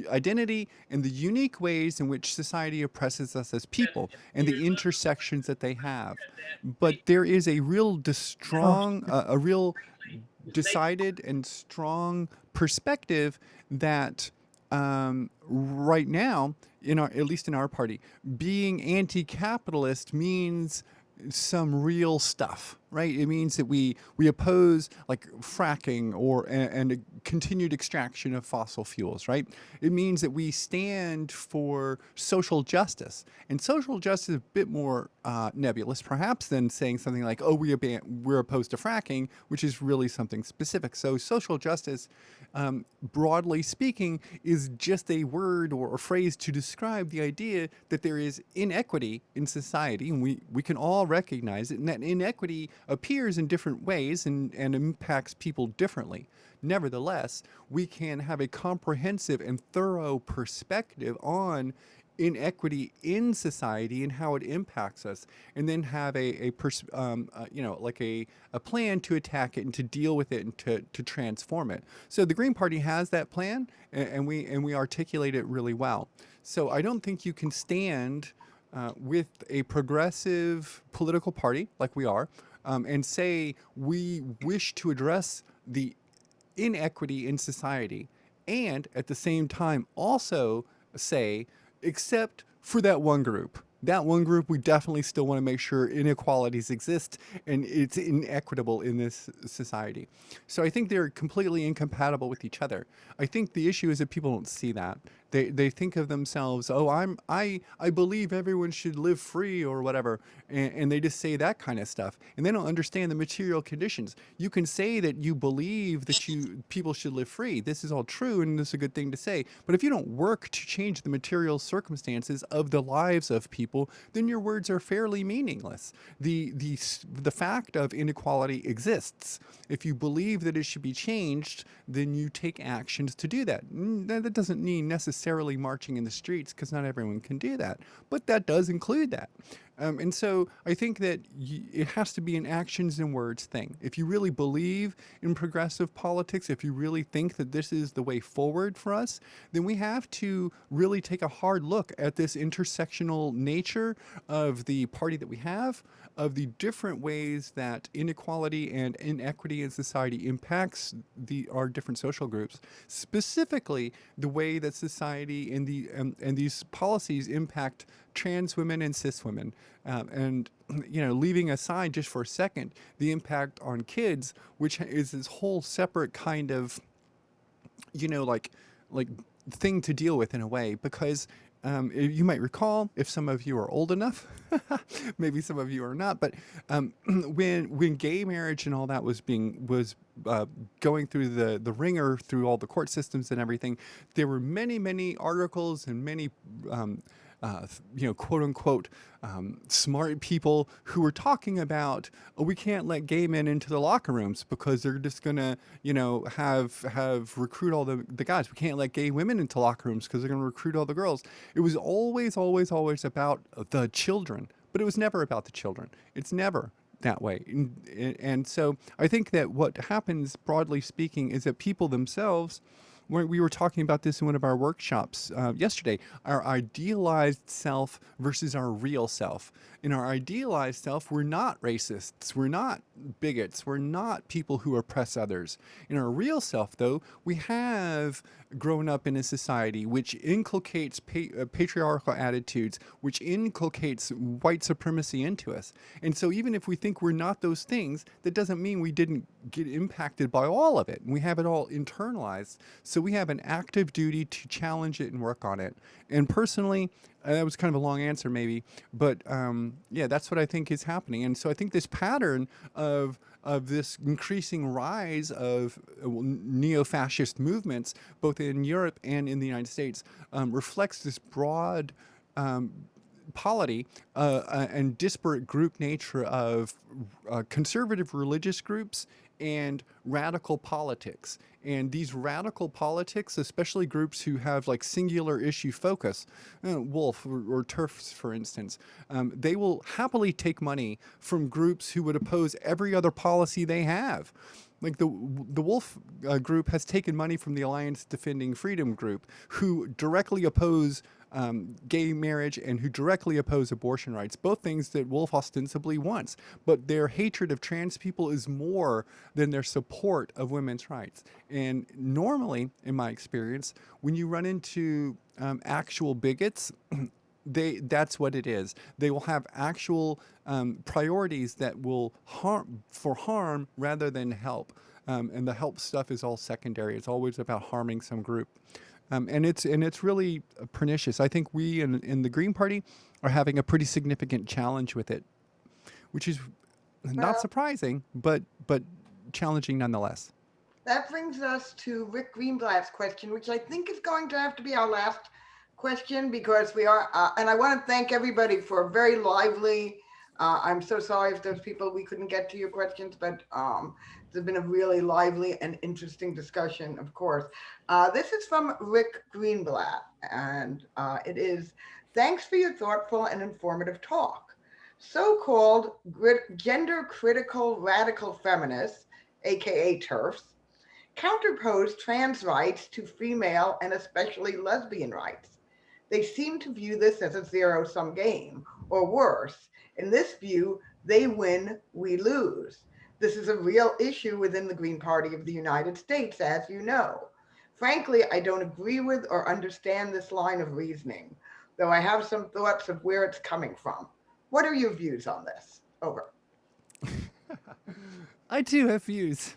identity and the unique ways in which society oppresses us as people and the intersections that they have. But there is a real strong, a real decided and strong perspective that right now, at least in our party, being anti-capitalist means some real stuff, right? It means that we oppose like fracking and a continued extraction of fossil fuels, right? It means that we stand for social justice, and social justice is a bit more nebulous, perhaps, than saying something like, "Oh, we're opposed to fracking," which is really something specific. So social justice, broadly speaking, is just a word or a phrase to describe the idea that there is inequity in society, and we can all recognize it, and that inequity appears in different ways and impacts people differently. Nevertheless, we can have a comprehensive and thorough perspective on inequity in society and how it impacts us, and then have like a plan to attack it and to deal with it and to transform it. So the Green Party has that plan, and we articulate it really well. So I don't think you can stand with a progressive political party like we are, and say we wish to address the inequity in society, and at the same time also say, except for that one group. That one group, we definitely still want to make sure inequalities exist and it's inequitable in this society. So I think they're completely incompatible with each other. I think the issue is that people don't see that. They think of themselves, oh, I believe everyone should live free or whatever, and they just say that kind of stuff, and they don't understand the material conditions. You can say that you believe that people should live free. This is all true, and this is a good thing to say. But if you don't work to change the material circumstances of the lives of people, then your words are fairly meaningless. The fact of inequality exists. If you believe that it should be changed, then you take actions to do that. That doesn't mean necessarily marching in the streets, because not everyone can do that, but that does include that. And so I think that it has to be an actions and words thing. If you really believe in progressive politics, if you really think that this is the way forward for us, then we have to really take a hard look at this intersectional nature of the party that we have, of the different ways that inequality and inequity in society impacts our different social groups, specifically the way that society and these policies impact trans women and cis women, and leaving aside just for a second the impact on kids, which is this whole separate kind of like thing to deal with in a way, because you might recall, if some of you are old enough, maybe some of you are not, but when gay marriage and all that was going through the ringer through all the court systems and everything, there were many articles and many quote unquote smart people who were talking about, oh, we can't let gay men into the locker rooms because they're just gonna have recruit all the guys. We can't let gay women into locker rooms because they're gonna recruit all the girls. It was always about the children, but it was never about the children. It's never that way. And so I think that what happens, broadly speaking, is that people themselves, we were talking about this in one of our workshops yesterday, our idealized self versus our real self. In our idealized self, we're not racists, we're not bigots, we're not people who oppress others. In our real self, though, we have grown up in a society which inculcates patriarchal attitudes, which inculcates white supremacy into us. And so even if we think we're not those things, that doesn't mean we didn't get impacted by all of it. We have it all internalized. So we have an active duty to challenge it and work on it. And personally, that was kind of a long answer maybe, but yeah, that's what I think is happening. And so I think this pattern of this increasing rise of neo-fascist movements, both in Europe and in the United States, reflects this broad polity and disparate group nature of conservative religious groups and radical politics. And these radical politics, especially groups who have like singular issue focus, Wolf or TERFs, for instance, they will happily take money from groups who would oppose every other policy they have. Like the Wolf group has taken money from the Alliance Defending Freedom group, who directly oppose gay marriage and who directly oppose abortion rights, both things that Wolf ostensibly wants. But their hatred of trans people is more than their support of women's rights. And normally, in my experience, when you run into actual bigots, that's what it is. They will have actual priorities that will harm rather than help. And the help stuff is all secondary. It's always about harming some group. And it's really pernicious. I think we in the Green Party are having a pretty significant challenge with it, which is not surprising, but challenging nonetheless. That brings us to Rick Greenblatt's question, which I think is going to have to be our last question, because we are, and I want to thank everybody for a very lively, I'm so sorry if there's people we couldn't get to your questions, but there's been a really lively and interesting discussion, of course. This is from Rick Greenblatt, and it is, thanks for your thoughtful and informative talk. So-called gender critical radical feminists, AKA TERFs, counterpose trans rights to female and especially lesbian rights. They seem to view this as a zero-sum game, or worse. In this view, they win, we lose. This is a real issue within the Green Party of the United States, as you know. Frankly, I don't agree with or understand this line of reasoning, though I have some thoughts of where it's coming from. What are your views on this? Over. I do have views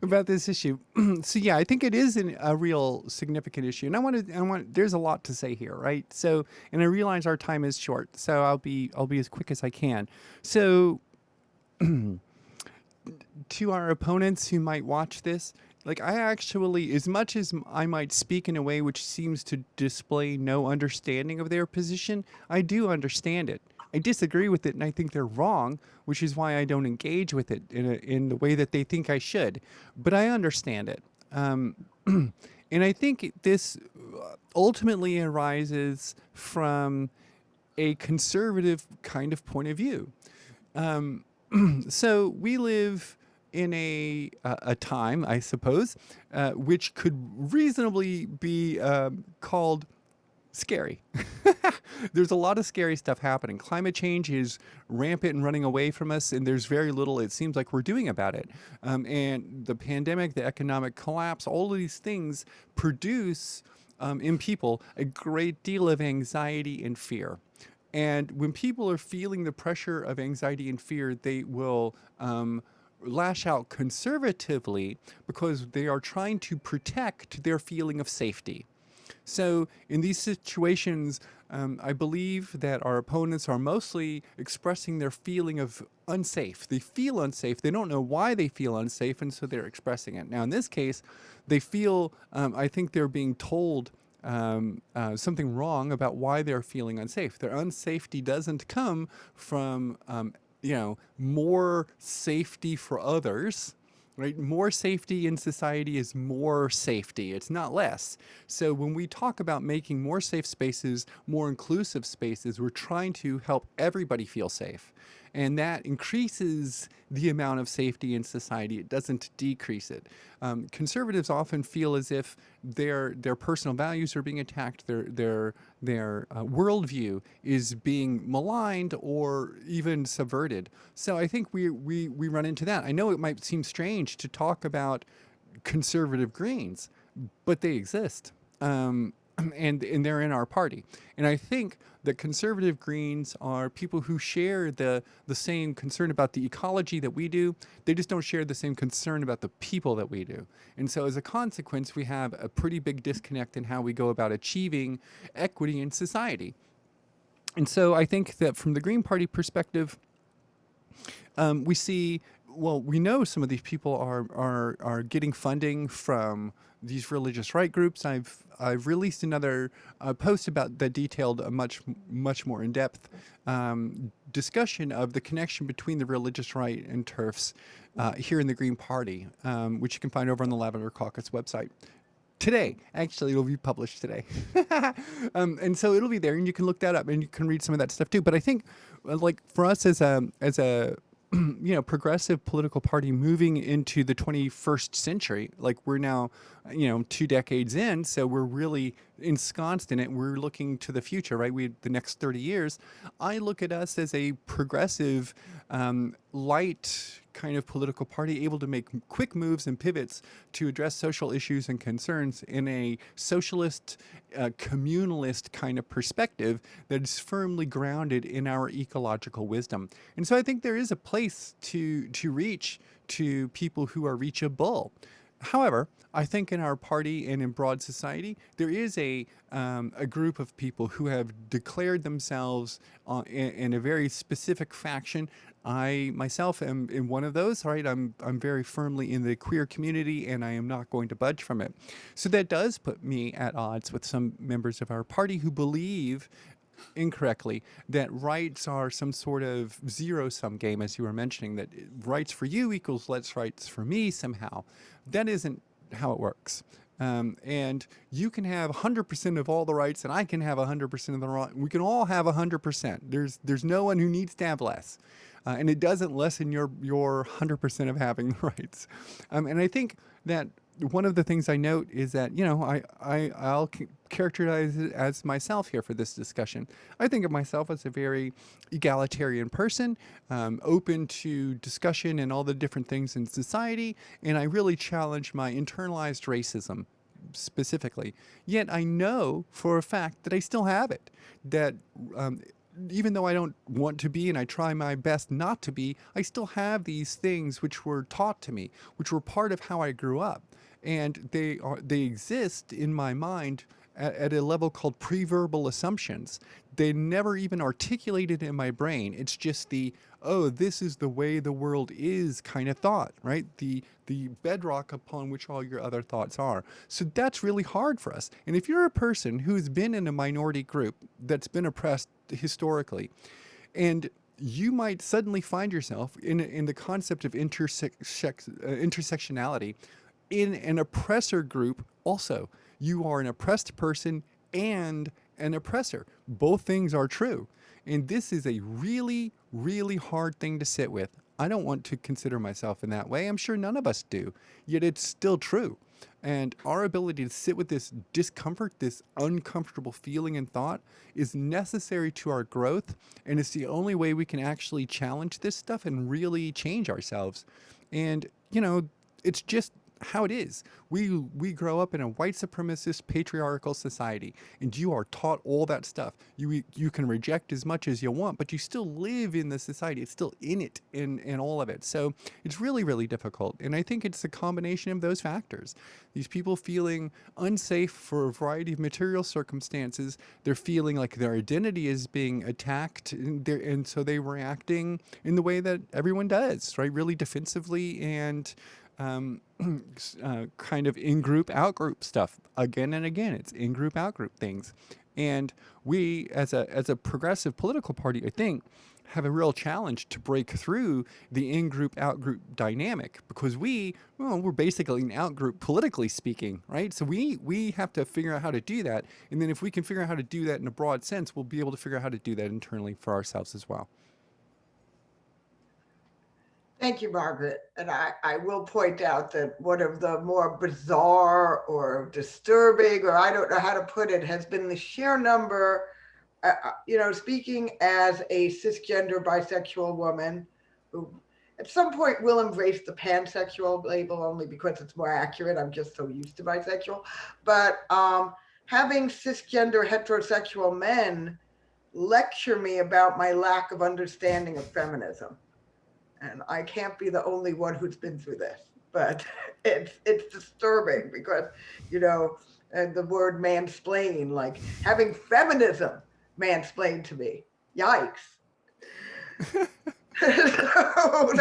about this issue. So yeah, I think it is a real significant issue, and I want. There's a lot to say here, right? So, and I realize our time is short, so I'll be as quick as I can. So, to our opponents who might watch this, like I actually, as much as I might speak in a way which seems to display no understanding of their position, I do understand it. I disagree with it, and I think they're wrong, which is why I don't engage with it in the way that they think I should. But I understand it. And I think this ultimately arises from a conservative kind of point of view. Um, so we live in a time, I suppose, which could reasonably be called scary. There's a lot of scary stuff happening. Climate change is rampant and running away from us, and there's very little, it seems like, we're doing about it. And the pandemic, the economic collapse, all of these things produce in people a great deal of anxiety and fear. And when people are feeling the pressure of anxiety and fear, they will lash out conservatively because they are trying to protect their feeling of safety. So in these situations, I believe that our opponents are mostly expressing their feeling of unsafe. They feel unsafe. They don't know why they feel unsafe, and so they're expressing it. Now, in this case, they feel, I think they're being told something wrong about why they're feeling unsafe. Their unsafety doesn't come from, more safety for others. Right? More safety in society is more safety. It's not less. So when we talk about making more safe spaces, more inclusive spaces, we're trying to help everybody feel safe. And that increases the amount of safety in society. It doesn't decrease it. Conservatives often feel as if their personal values are being attacked, their worldview is being maligned or even subverted. So I think we run into that. I know it might seem strange to talk about conservative Greens, but they exist. And they're in our party. And I think that conservative Greens are people who share the same concern about the ecology that we do. They just don't share the same concern about the people that we do. And so as a consequence, we have a pretty big disconnect in how we go about achieving equity in society. And so I think that from the Green Party perspective, we see, well, we know some of these people are getting funding from these religious right groups. I've released another post about that detailed a much more in-depth discussion of the connection between the religious right and TERFs here in the Green Party, which you can find over on the Lavender Caucus website. Today, actually, it'll be published today. And so it'll be there, and you can look that up, and you can read some of that stuff too. But I think, like, for us as a progressive political party moving into the 21st century, like we're now, 2 decades in, so we're really ensconced in it. We're looking to the future, right? The next 30 years. I look at us as a progressive, light kind of political party, able to make quick moves and pivots to address social issues and concerns in a socialist, communalist kind of perspective that is firmly grounded in our ecological wisdom. And so I think there is a place to reach to people who are reachable. However, I think in our party and in broad society, there is a group of people who have declared themselves in a very specific faction. I myself am in one of those, right? I'm very firmly in the queer community, and I am not going to budge from it. So that does put me at odds with some members of our party who believe incorrectly that rights are some sort of zero-sum game, as you were mentioning, that rights for you equals less rights for me somehow. That isn't how it works. And you can have 100% of all the rights, and I can have 100% of the rights. We can all have 100%. There's no one who needs to have less. And it doesn't lessen your 100% of having the rights. And I think that one of the things I note is that, I'll characterize it as myself here for this discussion. I think of myself as a very egalitarian person, open to discussion and all the different things in society, and I really challenge my internalized racism specifically. Yet I know for a fact that I still have it, that even though I don't want to be and I try my best not to be, I still have these things which were taught to me, which were part of how I grew up. And they exist in my mind at a level called preverbal assumptions. They never even articulated in my brain. It's just this is the way the world is kind of thought, right? The bedrock upon which all your other thoughts are. So that's really hard for us. And if you're a person who's been in a minority group that's been oppressed historically, and you might suddenly find yourself in the concept of intersectionality in an oppressor group also. You are an oppressed person and an oppressor. Both things are true. And this is a really, really hard thing to sit with. I don't want to consider myself in that way. I'm sure none of us do, yet it's still true. And our ability to sit with this discomfort, this uncomfortable feeling and thought, is necessary to our growth. And it's the only way we can actually challenge this stuff and really change ourselves. And, it's just how it is. We grow up in a white supremacist patriarchal society, and you are taught all that stuff. You can reject as much as you want, but you still live in the society. It's still in it, in all of it. So it's really, really difficult. And I think it's a combination of those factors. These people feeling unsafe for a variety of material circumstances. They're feeling like their identity is being attacked, and so they're reacting in the way that everyone does, right? Really defensively and kind of in-group, out-group stuff again and again. It's in-group, out-group things. And we, as a progressive political party, I think, have a real challenge to break through the in-group, out-group dynamic, because we're basically an out-group politically speaking, right? So we have to figure out how to do that. And then if we can figure out how to do that in a broad sense, we'll be able to figure out how to do that internally for ourselves as well. Thank you, Margaret. And I will point out that one of the more bizarre or disturbing, or I don't know how to put it, has been the sheer number, speaking as a cisgender bisexual woman who at some point will embrace the pansexual label only because it's more accurate. I'm just so used to bisexual. But having cisgender heterosexual men lecture me about my lack of understanding of feminism. And I can't be the only one who's been through this, but it's disturbing because, the word mansplain, like having feminism mansplained to me. Yikes. So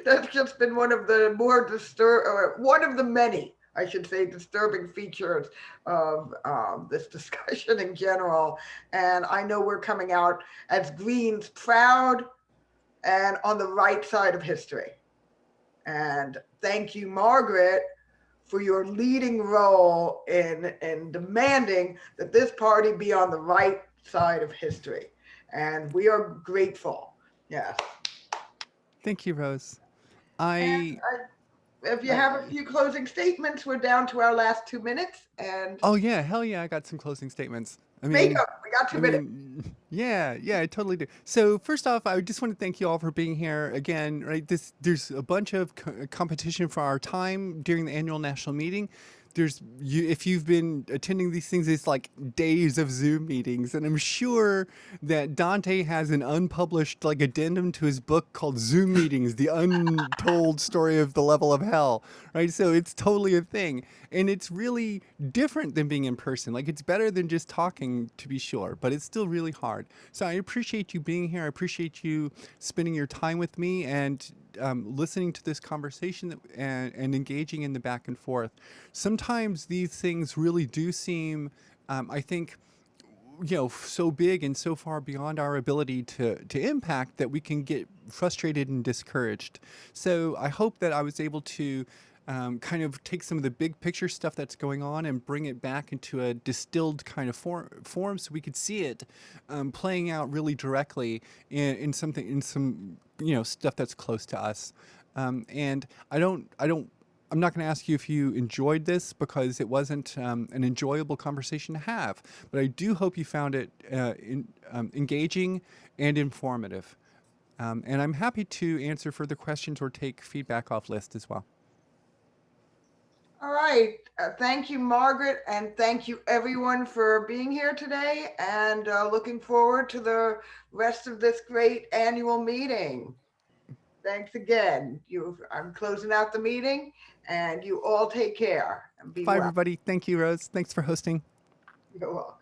that's just been one of the more one of the many, I should say, disturbing features of this discussion in general. And I know we're coming out as Greens proud and on the right side of history. And thank you, Margaret, for your leading role in demanding that this party be on the right side of history. And we are grateful. Yes. Thank you, Rose. If you have a few closing statements, we're down to our last 2 minutes. And oh yeah, hell yeah, I got some closing statements. we got 2 minutes. Yeah, I totally do. So first off, I just want to thank you all for being here again. Right, there's a bunch of competition for our time during the annual national meeting. If you've been attending these things, it's like days of Zoom meetings, and I'm sure that Dante has an unpublished addendum to his book called Zoom Meetings: The Untold Story of the Level of Hell. Right, so it's totally a thing, and it's really different than being in person. It's better than just talking, to be sure, but it's still really hard. So I appreciate you being here. I appreciate you spending your time with me and listening to this conversation and engaging in the back and forth. Sometimes these things really do seem, I think, so big and so far beyond our ability to impact that we can get frustrated and discouraged. So I hope that I was able to kind of take some of the big picture stuff that's going on and bring it back into a distilled kind of form so we could see it playing out really directly in some stuff that's close to us. And I'm not going to ask you if you enjoyed this, because it wasn't an enjoyable conversation to have, but I do hope you found it engaging and informative. And I'm happy to answer further questions or take feedback off list as well. All right. Thank you, Margaret, and thank you everyone for being here today, and looking forward to the rest of this great annual meeting. Thanks again. I'm closing out the meeting, and you all take care and be Bye, well. everybody. Thank you, Rose. Thanks for hosting. You're welcome.